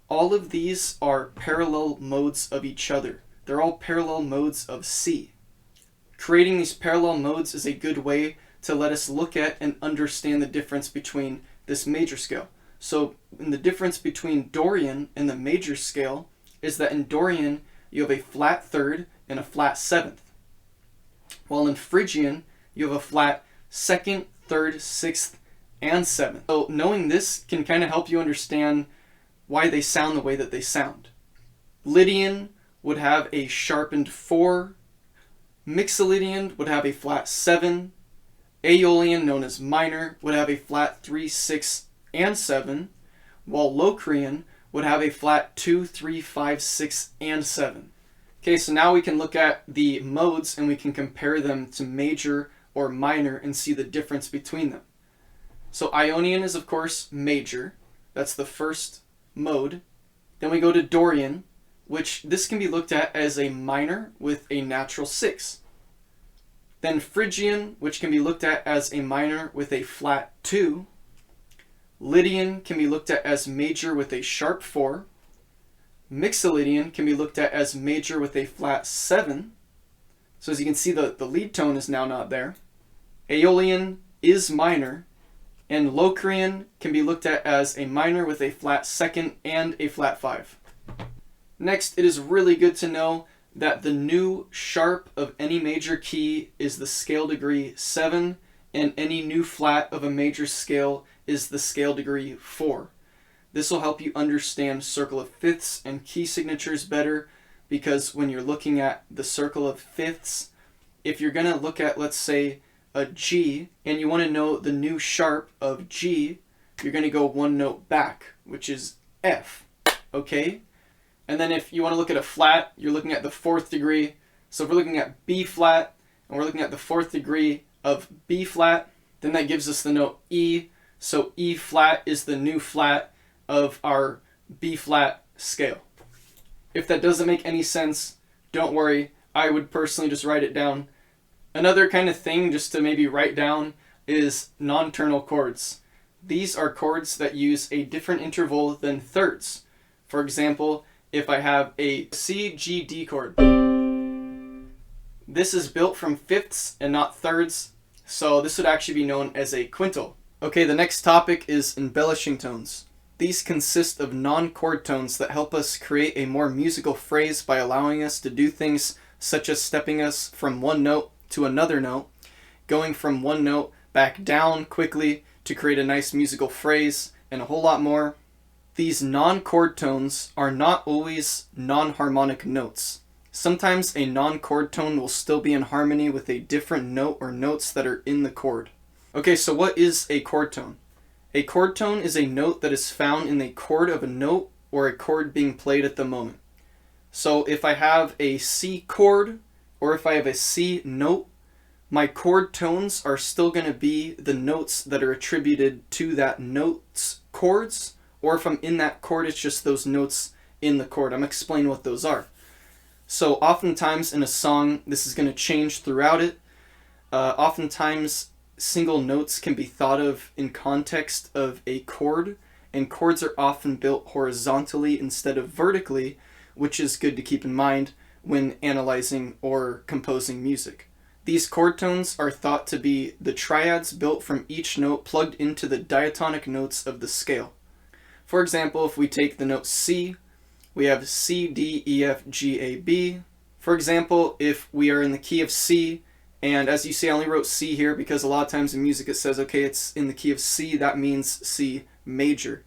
All of these are parallel modes of each other. They're all parallel modes of C. Creating these parallel modes is a good way to let us look at and understand the difference between this major scale. So the difference between Dorian and the major scale is that in Dorian you have a flat third and a flat seventh, while in Phrygian you have a flat second, third, sixth, and seventh. So knowing this can kind of help you understand why they sound the way that they sound. Lydian would have a sharpened 4, Mixolydian would have a flat 7, Aeolian, known as minor, would have a flat 3, 6, and 7, while Locrian would have a flat 2, 3, 5, 6, and 7. Okay, so now we can look at the modes and we can compare them to major or minor and see the difference between them. So Ionian is of course major, that's the first mode. Then we go to Dorian, which this can be looked at as a minor with a natural 6. Then Phrygian, which can be looked at as a minor with a flat 2. Lydian can be looked at as major with a sharp 4. Mixolydian can be looked at as major with a flat 7. So as you can see, the lead tone is now not there. Aeolian is minor, and Locrian can be looked at as a minor with a flat 2nd and a flat 5. Next, it is really good to know that the new sharp of any major key is the scale degree 7, and any new flat of a major scale is the scale degree 4. This will help you understand circle of fifths and key signatures better, because when you're looking at the circle of fifths, if you're going to look at, let's say, a G, and you want to know the new sharp of G, you're going to go one note back, which is F, okay? And then if you want to look at a flat, you're looking at the 4th degree. So if we're looking at B flat, and we're looking at the 4th degree of B flat, then that gives us the note E. So E flat is the new flat of our B flat scale. If that doesn't make any sense, don't worry. I would personally just write it down. Another kind of thing just to maybe write down is non-tertiary chords. These are chords that use a different interval than thirds. For example, if I have a C, G, D chord, this is built from fifths and not thirds, so this would actually be known as a quintal. Okay, the next topic is embellishing tones. These consist of non-chord tones that help us create a more musical phrase by allowing us to do things such as stepping us from one note to another note, going from one note back down quickly to create a nice musical phrase, and a whole lot more. These non-chord tones are not always non-harmonic notes. Sometimes a non-chord tone will still be in harmony with a different note or notes that are in the chord. Okay, so what is a chord tone? A chord tone is a note that is found in the chord of a note or a chord being played at the moment. So if I have a C chord or if I have a C note, my chord tones are still going to be the notes that are attributed to that note's chords, or if I'm in that chord, it's just those notes in the chord. I'm explaining what those are. So oftentimes in a song, this is going to change throughout it. Oftentimes single notes can be thought of in context of a chord, and chords are often built horizontally instead of vertically, which is good to keep in mind when analyzing or composing music. These chord tones are thought to be the triads built from each note plugged into the diatonic notes of the scale. For example, if we take the note C, we have C, D, E, F, G, A, B. For example, if we are in the key of C, and as you see, I only wrote C here because a lot of times in music it says, okay, it's in the key of C, that means C major.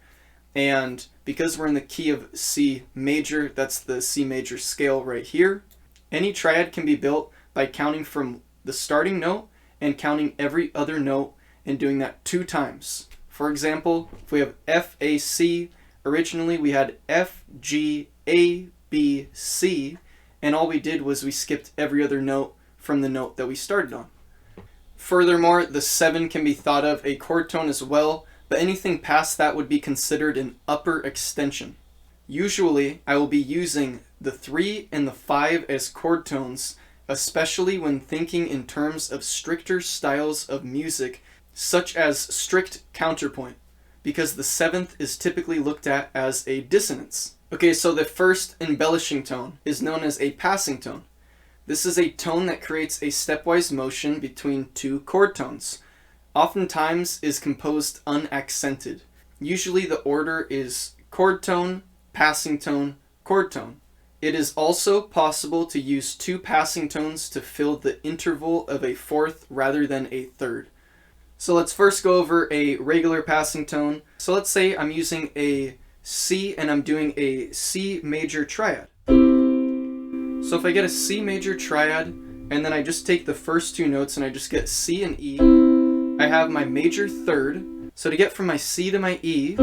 And because we're in the key of C major, that's the C major scale right here. Any triad can be built by counting from the starting note and counting every other note and doing that 2 times. For example, if we have F, A, C, originally we had F, G, A, B, C, and all we did was we skipped every other note from the note that we started on. Furthermore, the 7 can be thought of a chord tone as well, but anything past that would be considered an upper extension. Usually, I will be using the 3 and the 5 as chord tones, especially when thinking in terms of stricter styles of music, such as strict counterpoint, because the 7th is typically looked at as a dissonance. Okay, so the first embellishing tone is known as a passing tone. This is a tone that creates a stepwise motion between 2 chord tones. Oftentimes is composed unaccented. Usually the order is chord tone, passing tone, chord tone. It is also possible to use 2 passing tones to fill the interval of a 4th rather than a 3rd. So let's first go over a regular passing tone. So let's say I'm using a C and I'm doing a C major triad. So if I get a C major triad and then I just take the first 2 notes and I just get C and E, I have my major 3rd. So to get from my C to my E,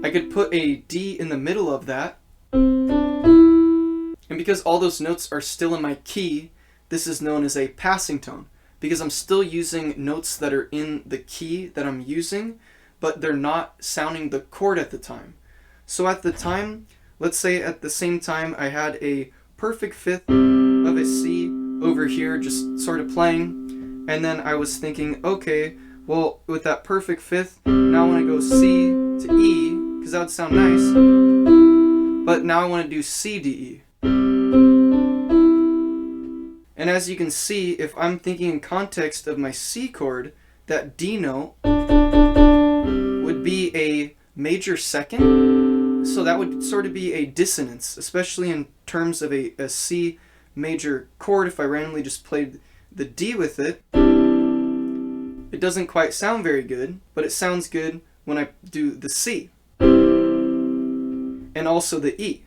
I could put a D in the middle of that. And because all those notes are still in my key, this is known as a passing tone, because I'm still using notes that are in the key that I'm using, but they're not sounding the chord at the time. So at the time, let's say at the same time I had a perfect 5th of a C over here just sort of playing, and then I was thinking, okay, well with that perfect 5th, now I want to go C to E, because that would sound nice, but now I want to do C to E. And as you can see, if I'm thinking in context of my C chord, that D note would be a major 2nd, So that would sort of be a dissonance, especially in terms of a C major chord. If I randomly just played the D with it, it doesn't quite sound very good, but it sounds good when I do the C and also the E.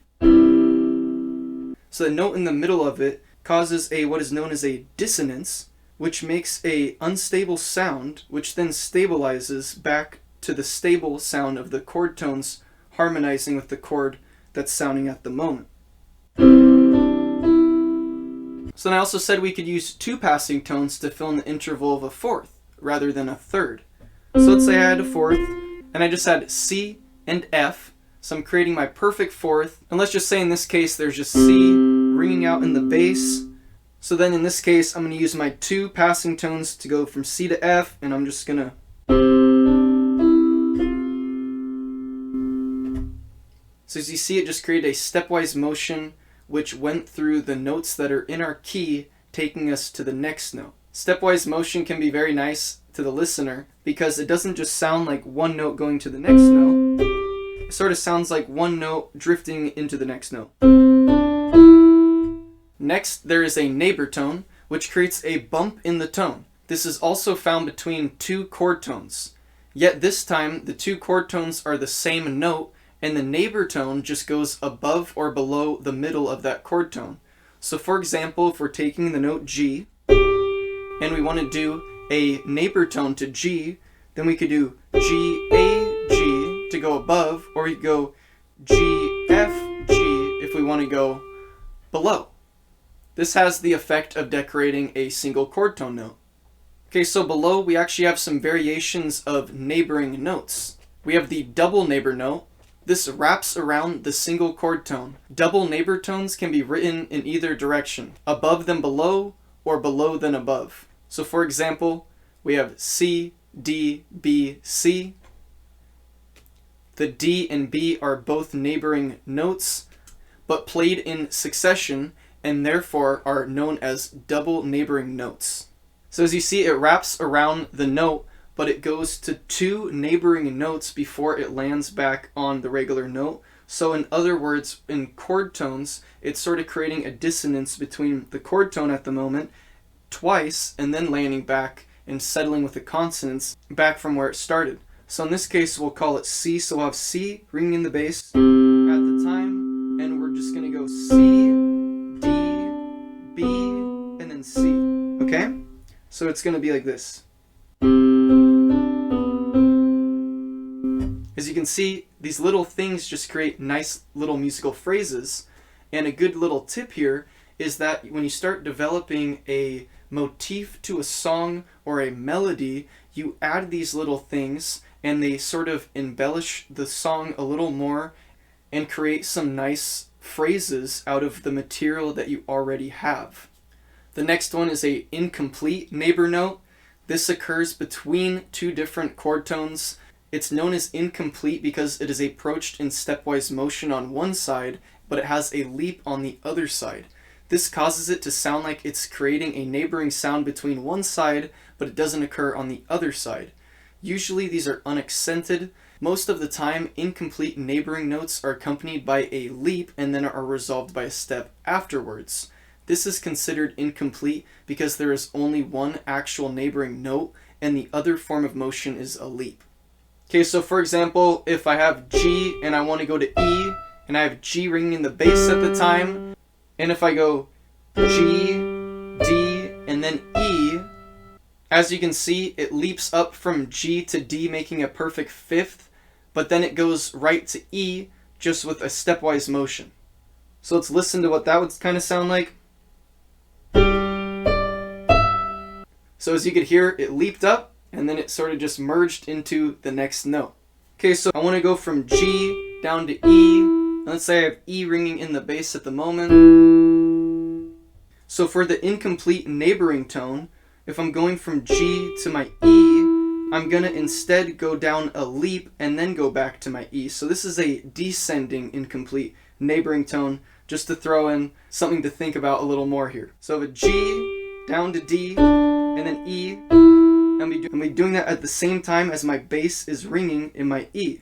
So the note in the middle of it causes what is known as a dissonance, which makes a unstable sound, which then stabilizes back to the stable sound of the chord tones harmonizing with the chord that's sounding at the moment. So then I also said we could use two passing tones to fill in the interval of a fourth rather than a third. So let's say I had a fourth and I just had C and F. So I'm creating my perfect fourth. And let's just say in this case there's just C ringing out in the bass. So then in this case I'm going to use my two passing tones to go from C to F, and I'm just going to... So as you see, it just created a stepwise motion which went through the notes that are in our key, taking us to the next note. Stepwise motion can be very nice to the listener because it doesn't just sound like one note going to the next note. It sort of sounds like one note drifting into the next note. Next, there is a neighbor tone, which creates a bump in the tone. This is also found between two chord tones. Yet this time, the two chord tones are the same note, and the neighbor tone just goes above or below the middle of that chord tone. So for example, if we're taking the note G, and we want to do a neighbor tone to G, then we could do G, A, G to go above, or we could go G, F, G if we want to go below. This has the effect of decorating a single chord tone note. Okay, so below we actually have some variations of neighboring notes. We have the double neighbor note. This wraps around the single chord tone. Double neighbor tones can be written in either direction, above than below or below than above. So for example, we have C, D, B, C. The D and B are both neighboring notes, but played in succession, and therefore are known as double neighboring notes. So as you see, it wraps around the note, but it goes to two neighboring notes before it lands back on the regular note. So in other words, in chord tones, it's sort of creating a dissonance between the chord tone at the moment twice, and then landing back and settling with the consonants back from where it started. So in this case, we'll call it C. So we'll have C ringing in the bass at the time, and we're just going to go C, D, B, and then C. Okay? So it's going to be like this. As you can see, these little things just create nice little musical phrases. And a good little tip here is that when you start developing a motif to a song or a melody, you add these little things and they sort of embellish the song a little more and create some nice phrases out of the material that you already have. The next one is a incomplete neighbor note. This occurs between two different chord tones. It's known as incomplete because it is approached in stepwise motion on one side, but it has a leap on the other side. This causes it to sound like it's creating a neighboring sound between one side, but it doesn't occur on the other side. Usually these are unaccented. Most of the time, incomplete neighboring notes are accompanied by a leap and then are resolved by a step afterwards. This is considered incomplete because there is only one actual neighboring note and the other form of motion is a leap. Okay, so for example, if I have G and I want to go to E and I have G ringing in the bass at the time, and if I go G, D, and then E, as you can see, it leaps up from G to D, making a perfect fifth, but then it goes right to E just with a stepwise motion. So let's listen to what that would kind of sound like. So as you could hear, it leaped up and then it sort of just merged into the next note. Okay, so I want to go from G down to E. Let's say I have E ringing in the bass at the moment. So for the incomplete neighboring tone, if I'm going from G to my E, I'm going to instead go down a leap and then go back to my E. So this is a descending incomplete neighboring tone, just to throw in something to think about a little more here. So I have a G down to D and then E. I'm be doing that at the same time as my bass is ringing in my E.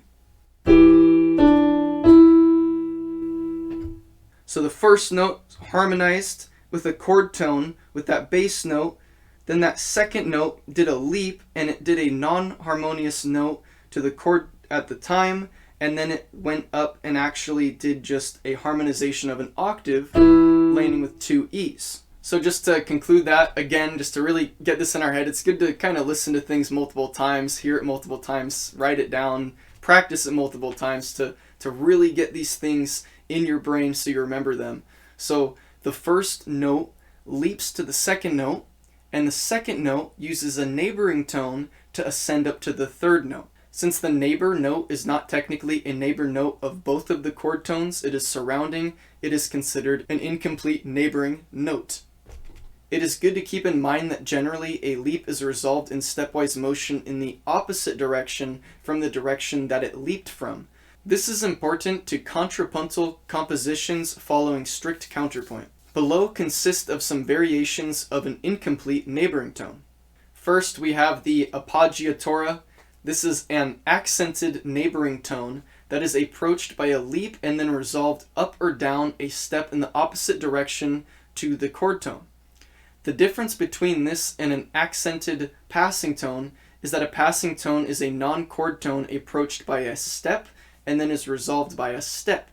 So the first note harmonized with a chord tone with that bass note, then that second note did a leap and it did a non-harmonious note to the chord at the time, and then it went up and actually did just a harmonization of an octave, landing with 2 E's. So just to conclude that, again, just to really get this in our head, it's good to kind of listen to things multiple times, hear it multiple times, write it down, practice it multiple times to really get these things in your brain so you remember them. So the first note leaps to the second note, and the second note uses a neighboring tone to ascend up to the third note. Since the neighbor note is not technically a neighbor note of both of the chord tones it is surrounding, it is considered an incomplete neighboring note. It is good to keep in mind that generally a leap is resolved in stepwise motion in the opposite direction from the direction that it leaped from. This is important to contrapuntal compositions following strict counterpoint. Below consist of some variations of an incomplete neighboring tone. First, we have the Appoggiatura. This is an accented neighboring tone that is approached by a leap and then resolved up or down a step in the opposite direction to the chord tone. The difference between this and an accented passing tone is that a passing tone is a non-chord tone approached by a step and then is resolved by a step,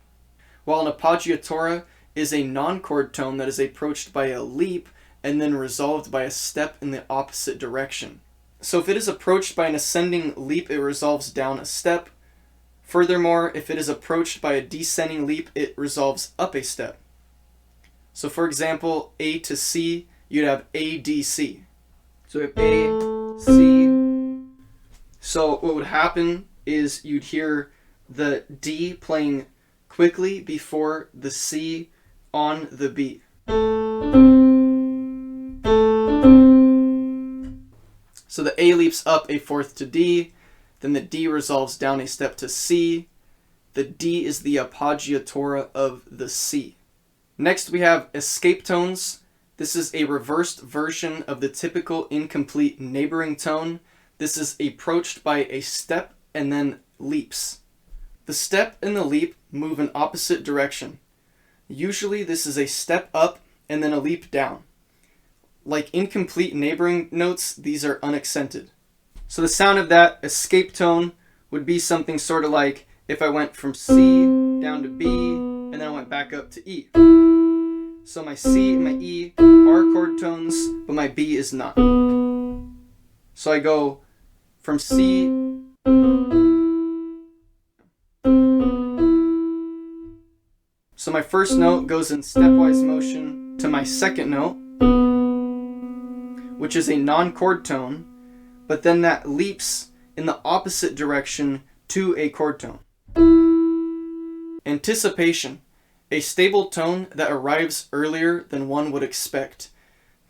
while an Appoggiatura is a non-chord tone that is approached by a leap and then resolved by a step in the opposite direction. So if it is approached by an ascending leap, it resolves down a step. Furthermore, if it is approached by a descending leap, it resolves up a step. So for example, A to C, you'd have A, D, C. So we have A, C. So what would happen is you'd hear the D playing quickly before the C on the beat. So the A leaps up a fourth to D, then the D resolves down a step to C. The D is the Appoggiatura of the C. Next we have escape tones. This is a reversed version of the typical incomplete neighboring tone. This is approached by a step and then leaps. The step and the leap move in opposite direction. Usually this is a step up and then a leap down. Like incomplete neighboring notes, these are unaccented. So the sound of that escape tone would be something sort of like if I went from C down to B and then I went back up to E. So my C and my E are chord tones, but my B is not. So I go from C So my first note goes in stepwise motion to my second note, which is a non-chord tone, but then that leaps in the opposite direction to a chord tone. Anticipation, a stable tone that arrives earlier than one would expect.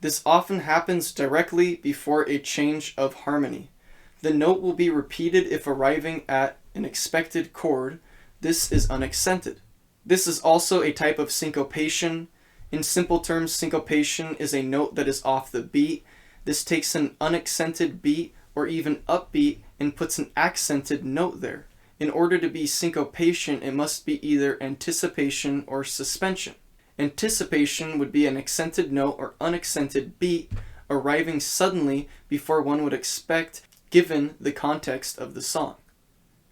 This often happens directly before a change of harmony. The note will be repeated if arriving at an expected chord. This is unaccented. This is also a type of syncopation. In simple terms, syncopation is a note that is off the beat. This takes an unaccented beat or even upbeat and puts an accented note there. In order to be syncopation, it must be either anticipation or suspension. Anticipation would be an accented note or unaccented beat arriving suddenly before one would expect, given the context of the song.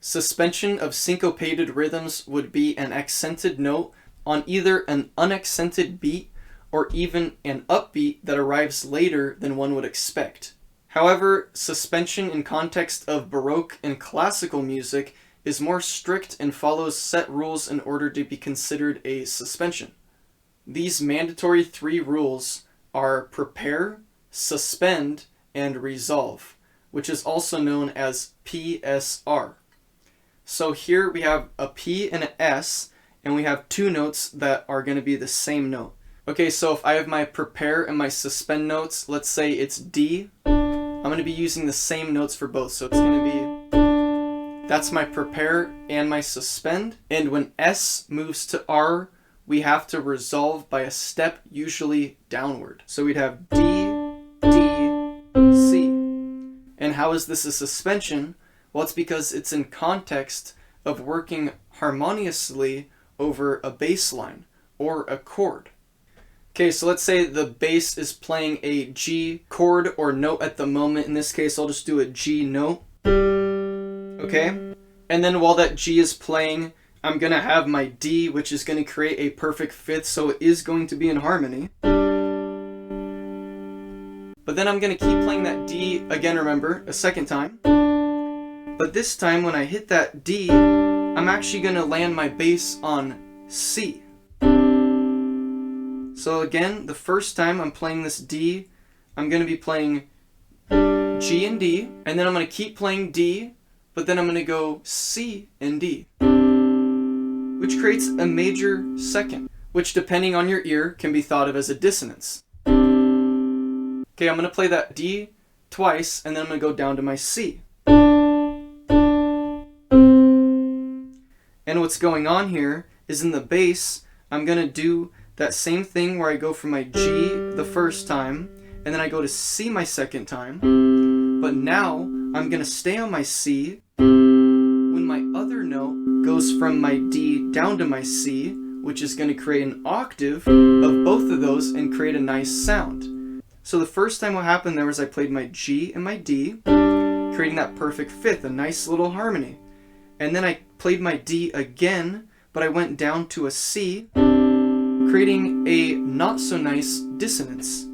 Suspension of syncopated rhythms would be an accented note on either an unaccented beat or even an upbeat that arrives later than one would expect. However, suspension in context of Baroque and classical music is more strict and follows set rules in order to be considered a suspension. These mandatory 3 rules are prepare, suspend, and resolve, which is also known as PSR. So here we have a P and an S, and we have 2 notes that are going to be the same note. Okay, so if I have my prepare and my suspend notes, let's say it's D, I'm going to be using the same notes for both. So it's going to be, that's my prepare and my suspend. And when S moves to R, we have to resolve by a step, usually downward. So we'd have D, D, C. And how is this a suspension? Well, it's because it's in context of working harmoniously over a bass line, or a chord. Okay, so let's say the bass is playing a G chord or note at the moment. In this case, I'll just do a G note. Okay? And then while that G is playing, I'm going to have my D, which is going to create a perfect fifth, so it is going to be in harmony. But then I'm going to keep playing that D, again remember, a second time. But this time when I hit that D, I'm actually going to land my bass on C. So again, the first time I'm playing this D, I'm going to be playing G and D, and then I'm going to keep playing D, but then I'm going to go C and D, which creates a major second, which depending on your ear can be thought of as a dissonance. Okay, I'm going to play that D twice, and then I'm going to go down to my C. And what's going on here is in the bass, I'm going to do that same thing where I go from my G the first time, and then I go to C my second time. But now, I'm going to stay on my C when my other note goes from my D down to my C, which is going to create an octave of both of those and create a nice sound. So the first time what happened there was I played my G and my D, creating that perfect fifth, a nice little harmony. And then I played my D again, but I went down to a C, creating a not so nice dissonance.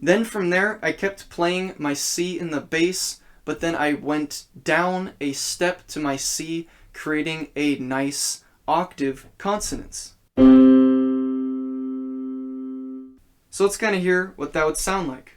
Then from there, I kept playing my C in the bass, but then I went down a step to my C, creating a nice octave consonance. So let's kind of hear what that would sound like.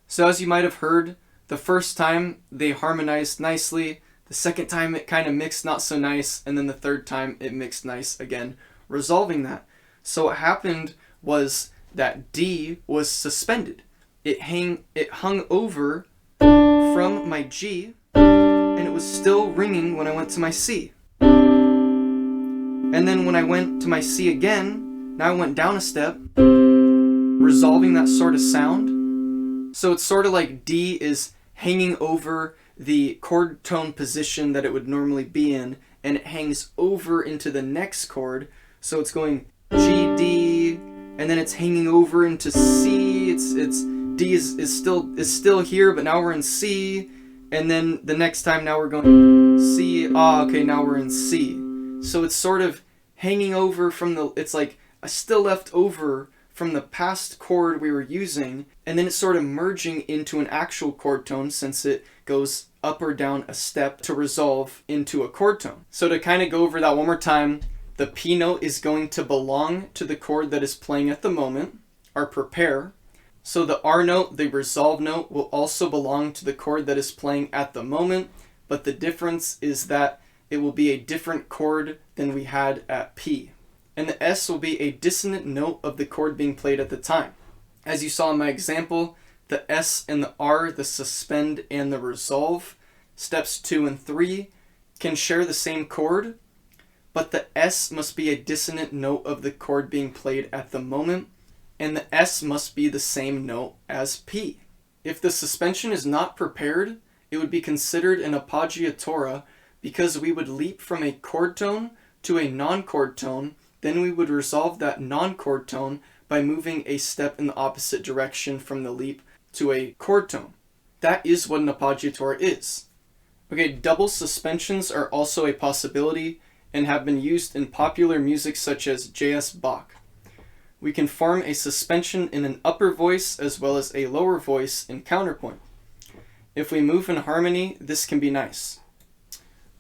So as you might have heard, the first time they harmonized nicely, the second time it kind of mixed not so nice, and then the third time it mixed nice again, resolving that. So what happened was that D was suspended. It hung over from my G, and it was still ringing when I went to my C. And then when I went to my C again, now I went down a step, resolving that sort of sound. So it's sort of like D is hanging over the chord tone position that it would normally be in, and it hangs over into the next chord. So it's going G, D, and then it's hanging over into C. It's D is still here, but now we're in C, and then the next time now we're going C. Okay, now we're in C. So it's sort of hanging over from it's like still left over from the past chord we were using, and then it's sort of merging into an actual chord tone since it goes up or down a step to resolve into a chord tone. So to kind of go over that one more time, the P note is going to belong to the chord that is playing at the moment, or prepare. So the R note, the resolve note, will also belong to the chord that is playing at the moment, but the difference is that it will be a different chord than we had at P. And the S will be a dissonant note of the chord being played at the time. As you saw in my example, the S and the R, the suspend and the resolve, steps 2 and 3, can share the same chord, but the S must be a dissonant note of the chord being played at the moment, and the S must be the same note as P. If the suspension is not prepared, it would be considered an Appoggiatura because we would leap from a chord tone to a non-chord tone, then we would resolve that non-chord tone by moving a step in the opposite direction from the leap to a chord tone. That is what an Appoggiatura is. Okay, double suspensions are also a possibility and have been used in popular music such as J.S. Bach. We can form a suspension in an upper voice as well as a lower voice in counterpoint. If we move in harmony, this can be nice.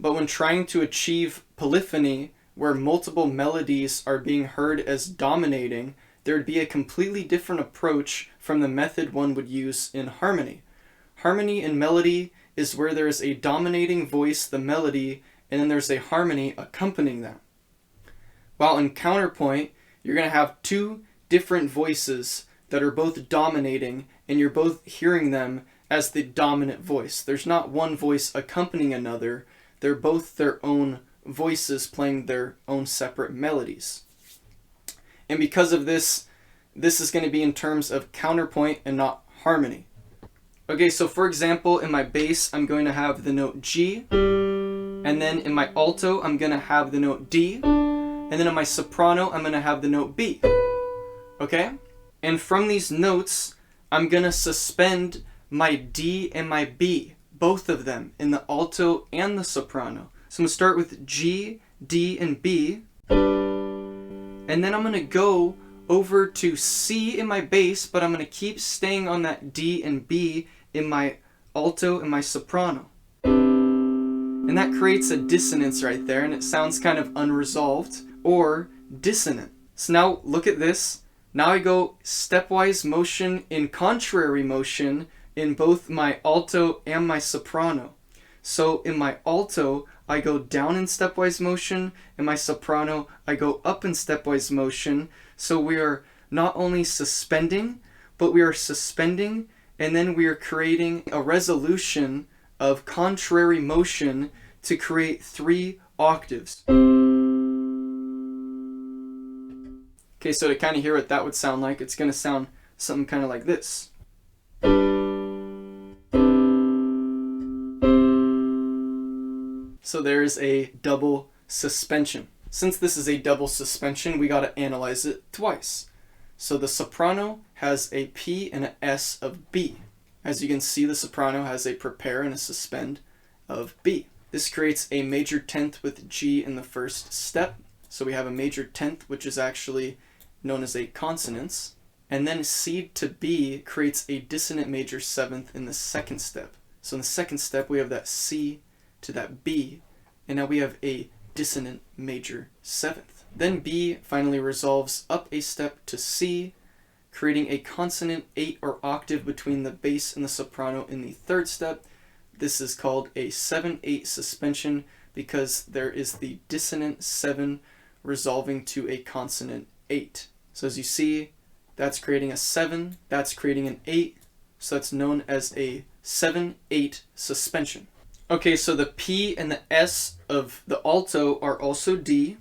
But when trying to achieve polyphony, where multiple melodies are being heard as dominating, there would be a completely different approach from the method one would use in harmony. Harmony in melody is where there is a dominating voice, the melody, and then there's a harmony accompanying that. While in counterpoint, you're going to have two different voices that are both dominating, and you're both hearing them as the dominant voice. There's not one voice accompanying another. They're both their own voices playing their own separate melodies. And because of this, this is going to be in terms of counterpoint and not harmony. Okay, so for example, in my bass, I'm going to have the note G, and then in my alto, I'm going to have the note D, and then in my soprano, I'm going to have the note B. Okay? And from these notes, I'm going to suspend my D and my B, both of them, in the alto and the soprano. So I'm going to start with G, D, and B, and then I'm going to go over to C in my bass, but I'm going to keep staying on that D and B in my alto and my soprano. And that creates a dissonance right there, and it sounds kind of unresolved or dissonant. So now look at this. Now I go stepwise motion in contrary motion in both my alto and my soprano. So in my alto, I go down in stepwise motion. In my soprano, I go up in stepwise motion. So we are not only suspending, but we are suspending, and then we are creating a resolution of contrary motion to create 3 octaves. Okay, so to kind of hear what that would sound like, it's going to sound something kind of like this. So there's a double suspension. Since this is a double suspension, we got to analyze it twice. So the soprano has a P and an S of B. As you can see, the soprano has a prepare and a suspend of B. This creates a major 10th with G in the first step. So we have a major 10th, which is actually known as a consonance. And then C to B creates a dissonant major 7th in the second step. So in the second step, we have that C to that B, and now we have a dissonant major 7th. Then B finally resolves up a step to C, creating a consonant 8 or octave between the bass and the soprano in the third step. This is called a 7/8 suspension because there is the dissonant 7 resolving to a consonant 8. So as you see, that's creating a 7, that's creating an 8, so that's known as a 7/8 suspension. Okay, so the P and the S of the alto are also D,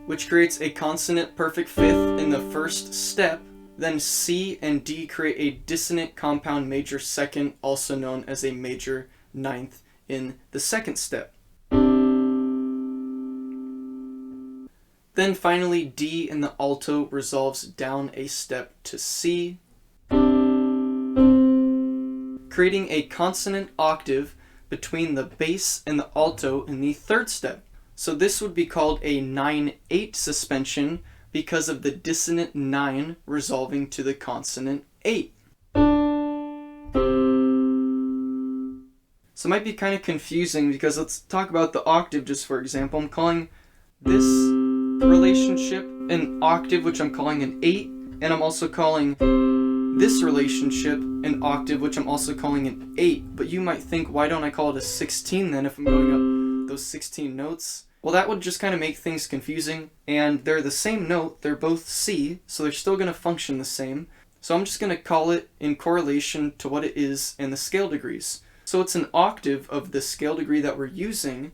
which creates a consonant perfect 5th in the first step. Then C and D create a dissonant compound major 2nd, also known as a major 9th in the second step. Then finally D in the alto resolves down a step to C, creating a consonant octave between the bass and the alto in the third step. So this would be called a 9/8 suspension because of the dissonant 9 resolving to the consonant 8. So it might be kind of confusing because let's talk about the octave just for example. I'm calling this relationship an octave, which I'm calling an 8, and I'm also calling this relationship an octave, which I'm also calling an 8. But you might think, why don't I call it a 16 then if I'm going up those 16 notes? Well, that would just kind of make things confusing, and they're the same note, they're both C, so they're still going to function the same. So I'm just going to call it in correlation to what it is in the scale degrees. So it's an octave of the scale degree that we're using,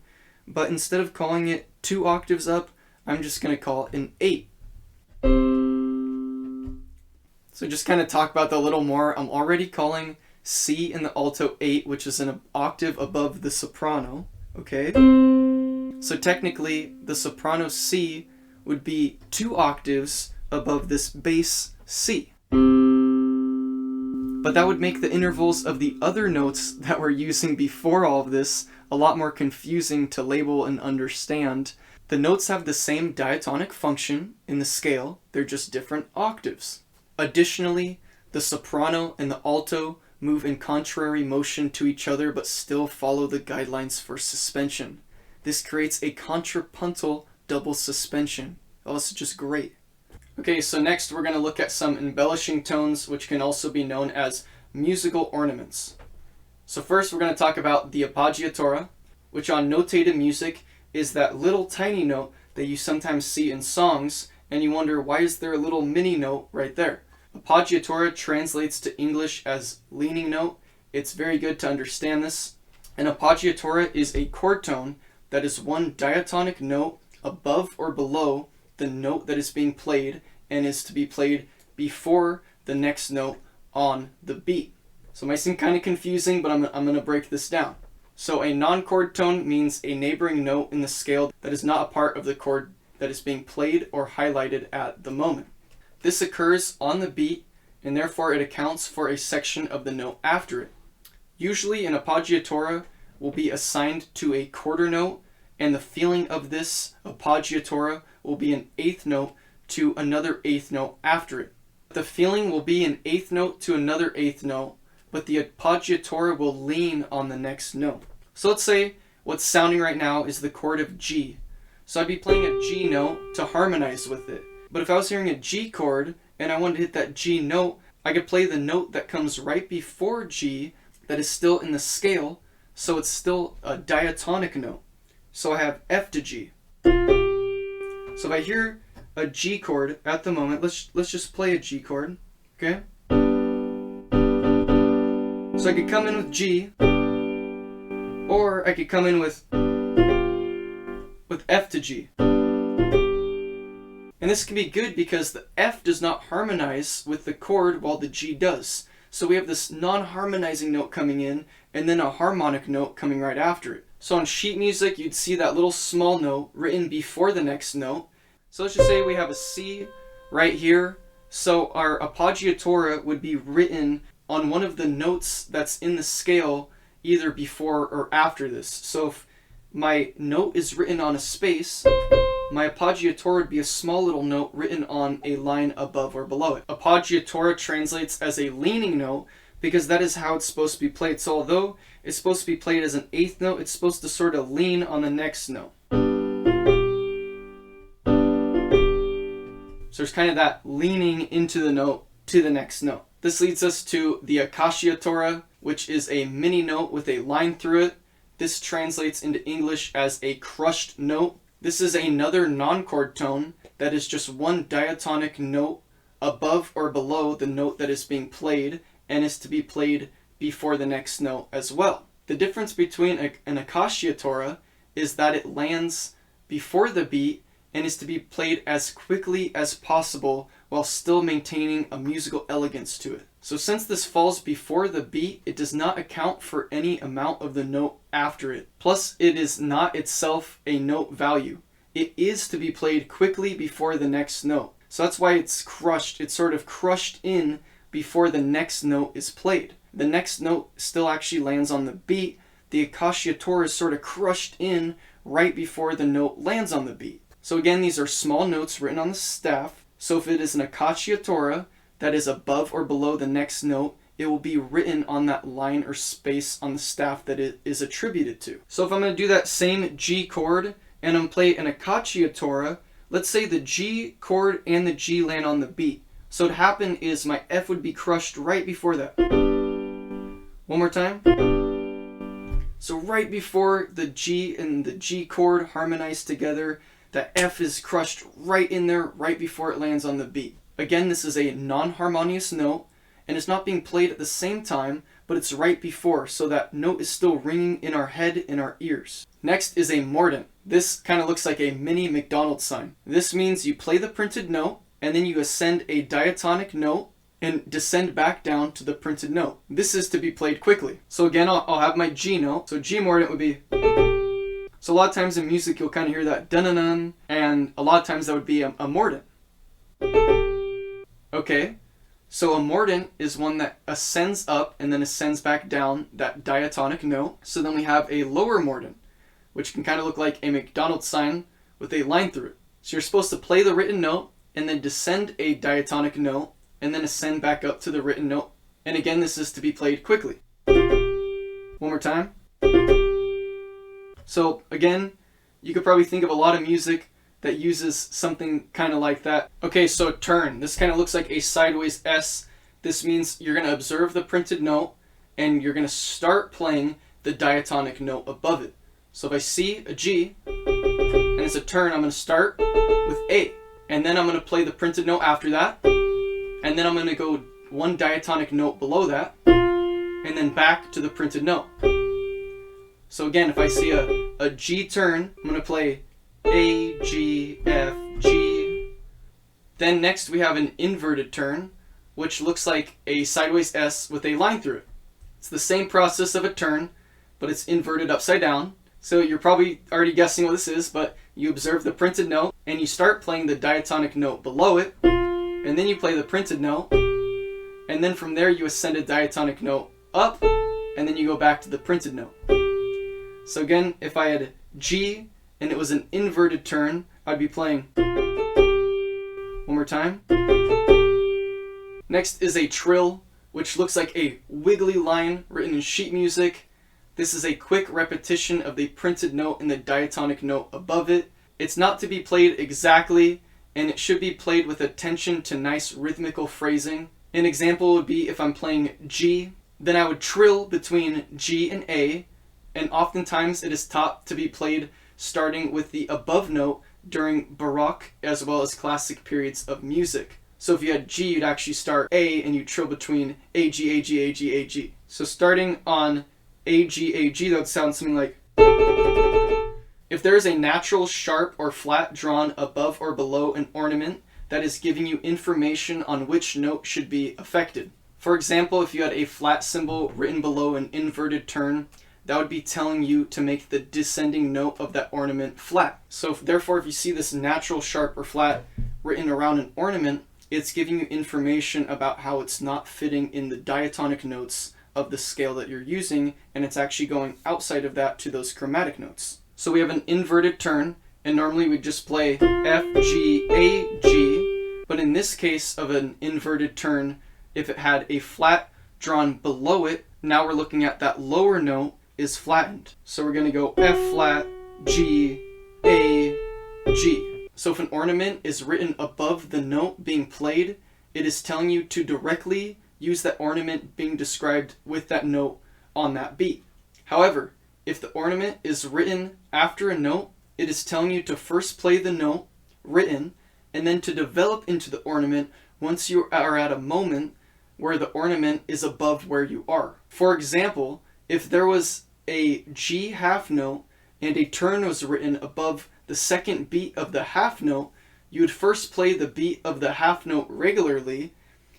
but instead of calling it 2 octaves up, I'm just going to call it an 8. So just kind of talk about that a little more. I'm already calling C in the alto 8, which is an octave above the soprano, okay? So technically, the soprano C would be 2 octaves above this bass C. But that would make the intervals of the other notes that we're using before all of this a lot more confusing to label and understand. The notes have the same diatonic function in the scale, they're just different octaves. Additionally, the soprano and the alto move in contrary motion to each other but still follow the guidelines for suspension. This creates a contrapuntal double suspension. Oh, this is just great. Okay, so next we're going to look at some embellishing tones, which can also be known as musical ornaments. So first we're going to talk about the Appoggiatura, which on notated music is that little tiny note that you sometimes see in songs, and you wonder, why is there a little mini note right there? Appoggiatura translates to English as leaning note. It's very good to understand this. An appoggiatura is a chord tone that is one diatonic note above or below the note that is being played and is to be played before the next note on the beat. So it might seem kind of confusing, but I'm going to break this down. So a non-chord tone means a neighboring note in the scale that is not a part of the chord that is being played or highlighted at the moment. This occurs on the beat, and therefore it accounts for a section of the note after it. Usually an appoggiatura will be assigned to a quarter note, and the feeling of this appoggiatura will be an eighth note to another eighth note after it. The feeling will be an eighth note to another eighth note, but the appoggiatura will lean on the next note. So let's say what's sounding right now is the chord of G. So I'd be playing a G note to harmonize with it. But if I was hearing a G chord and I wanted to hit that G note, I could play the note that comes right before G that is still in the scale, so it's still a diatonic note. So I have F to G. So if I hear a G chord at the moment, let's just play a G chord, okay? So I could come in with G, or I could come in with F to G. And this can be good because the F does not harmonize with the chord while the G does. So we have this non-harmonizing note coming in, and then a harmonic note coming right after it. So on sheet music, you'd see that little small note written before the next note. So let's just say we have a C right here. So our appoggiatura would be written on one of the notes that's in the scale, either before or after this. So if my note is written on a space, my appoggiatura would be a small little note written on a line above or below it. Appoggiatura translates as a leaning note because that is how it's supposed to be played. So although it's supposed to be played as an eighth note, it's supposed to sort of lean on the next note. So there's kind of that leaning into the note to the next note. This leads us to the Acciaccatura, which is a mini note with a line through it. This translates into English as a crushed note. This is another non-chord tone that is just one diatonic note above or below the note that is being played and is to be played before the next note as well. The difference between an Acciaccatura is that it lands before the beat and is to be played as quickly as possible while still maintaining a musical elegance to it. So since this falls before the beat, it does not account for any amount of the note after it. Plus, it is not itself a note value. It is to be played quickly before the next note. So that's why it's crushed. It's sort of crushed in before the next note is played. The next note still actually lands on the beat. The Acciaccatura is sort of crushed in right before the note lands on the beat. So again, these are small notes written on the staff. So if it is an Acciaccatura that is above or below the next note, it will be written on that line or space on the staff that it is attributed to. So if I'm going to do that same G chord and I'm going to play an Acciaccatura, let's say the G chord and the G land on the beat. So what would happen is my F would be crushed right before that. One more time. So right before the G and the G chord harmonize together, the F is crushed right in there, right before it lands on the beat. Again, this is a non-harmonious note, and it's not being played at the same time, but it's right before, so that note is still ringing in our head, in our ears. Next is a mordent. This kind of looks like a mini McDonald's sign. This means you play the printed note, and then you ascend a diatonic note, and descend back down to the printed note. This is to be played quickly. So again, I'll have my G note. So G mordent would be... So a lot of times in music, you'll kind of hear that dun-dun-dun, and a lot of times that would be a mordent. Okay, so a mordent is one that ascends up and then ascends back down that diatonic note. So then we have a lower mordent, which can kind of look like a McDonald's sign with a line through it. So you're supposed to play the written note and then descend a diatonic note and then ascend back up to the written note. And again, this is to be played quickly. One more time. So again, you could probably think of a lot of music that uses something kind of like that. Okay, so turn. This kind of looks like a sideways S. This means you're going to observe the printed note and you're going to start playing the diatonic note above it. So if I see a G and it's a turn, I'm going to start with A. And then I'm going to play the printed note after that. And then I'm going to go one diatonic note below that. And then back to the printed note. So again, if I see a G turn, I'm going to play A, G, F, G. Then next we have an inverted turn, which looks like a sideways S with a line through it. It's the same process of a turn, but it's inverted upside down. So you're probably already guessing what this is, but you observe the printed note and you start playing the diatonic note below it, and then you play the printed note, and then from there you ascend a diatonic note up, and then you go back to the printed note. So again, if I had G and it was an inverted turn, I'd be playing. One more time. Next is a trill, which looks like a wiggly line written in sheet music. This is a quick repetition of the printed note and the diatonic note above it. It's not to be played exactly, and it should be played with attention to nice rhythmical phrasing. An example would be if I'm playing G, then I would trill between G and A, and oftentimes it is taught to be played starting with the above note during Baroque as well as classic periods of music. So if you had G, you'd actually start A and you trill between A, G, A, G, A, G, A, G. So starting on A, G, A, G, that would sound something like. If there is a natural sharp or flat drawn above or below an ornament, that is giving you information on which note should be affected. For example, if you had a flat symbol written below an inverted turn, that would be telling you to make the descending note of that ornament flat. So therefore, if you see this natural sharp or flat written around an ornament, it's giving you information about how it's not fitting in the diatonic notes of the scale that you're using, and it's actually going outside of that to those chromatic notes. So we have an inverted turn, and normally we just play F, G, A, G, but in this case of an inverted turn, if it had a flat drawn below it, now we're looking at that lower note is flattened. So we're going to go F flat, G, A, G. So if an ornament is written above the note being played, it is telling you to directly use that ornament being described with that note on that beat. However, if the ornament is written after a note, it is telling you to first play the note written and then to develop into the ornament once you are at a moment where the ornament is above where you are. For example, if there was a G half note and a turn was written above the second beat of the half note, you would first play the beat of the half note regularly.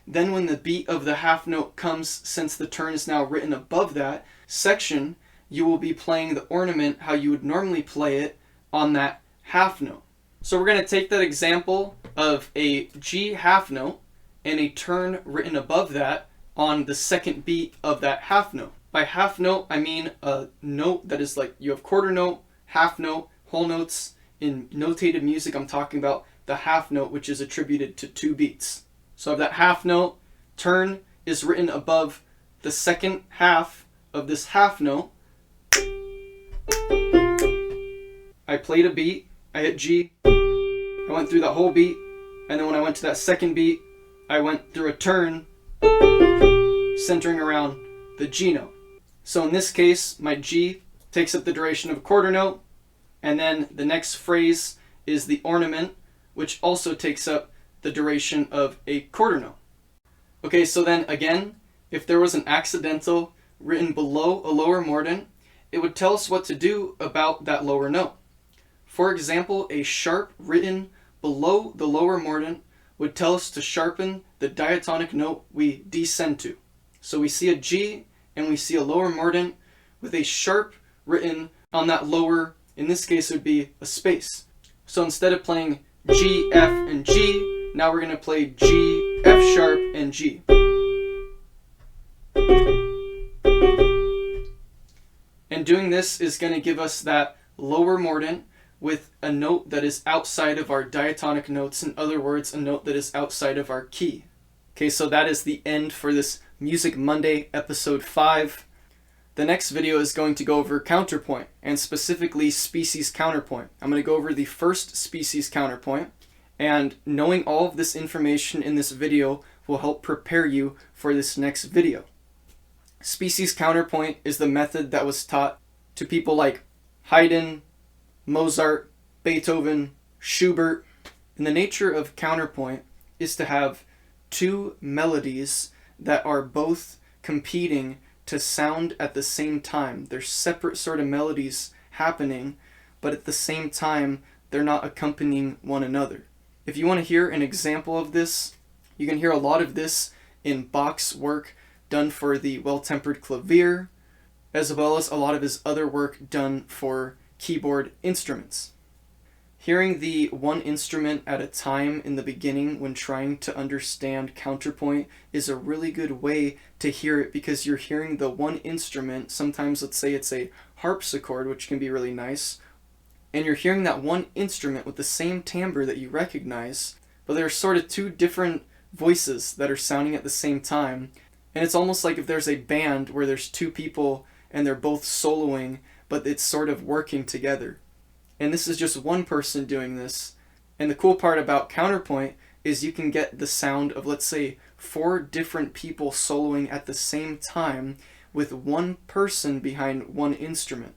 Then when the beat of the half note comes, since the turn is now written above that section, you will be playing the ornament how you would normally play it on that half note. So we're going to take that example of a G half note and a turn written above that on the second beat of that half note. By half note, I mean a note that is like you have quarter note, half note, whole notes. In notated music, I'm talking about the half note, which is attributed to 2 beats. So of that half note, turn is written above the second half of this half note. I played a beat, I hit G, I went through that whole beat, and then when I went to that second beat, I went through a turn centering around the G note. So in this case, my G takes up the duration of a quarter note, and then the next phrase is the ornament, which also takes up the duration of a quarter note. Okay, so then again, if there was an accidental written below a lower mordent, it would tell us what to do about that lower note. For example, a sharp written below the lower mordent would tell us to sharpen the diatonic note we descend to. So we see a G and we see a lower mordent with a sharp written on that lower, in this case it would be a space. So instead of playing G, F, and G, now we're going to play G, F sharp, and G. And doing this is going to give us that lower mordent with a note that is outside of our diatonic notes. In other words, a note that is outside of our key. Okay, so that is the end for this Music Monday episode 5. The next video is going to go over counterpoint, and specifically species counterpoint. I'm going to go over the first species counterpoint, and knowing all of this information in this video will help prepare you for this next video. Species counterpoint is the method that was taught to people like Haydn, Mozart, Beethoven, Schubert. And the nature of counterpoint is to have 2 melodies that are both competing to sound at the same time. They're separate sort of melodies happening, but at the same time, they're not accompanying one another. If you want to hear an example of this, you can hear a lot of this in Bach's work, done for the Well-Tempered Clavier, as well as a lot of his other work done for keyboard instruments. Hearing the one instrument at a time in the beginning when trying to understand counterpoint is a really good way to hear it, because you're hearing the one instrument. Sometimes, let's say it's a harpsichord, which can be really nice, and you're hearing that one instrument with the same timbre that you recognize, but there are sort of two different voices that are sounding at the same time. And it's almost like if there's a band where there's two people and they're both soloing, but it's sort of working together. And this is just one person doing this. And the cool part about counterpoint is you can get the sound of, let's say, 4 different people soloing at the same time with one person behind one instrument.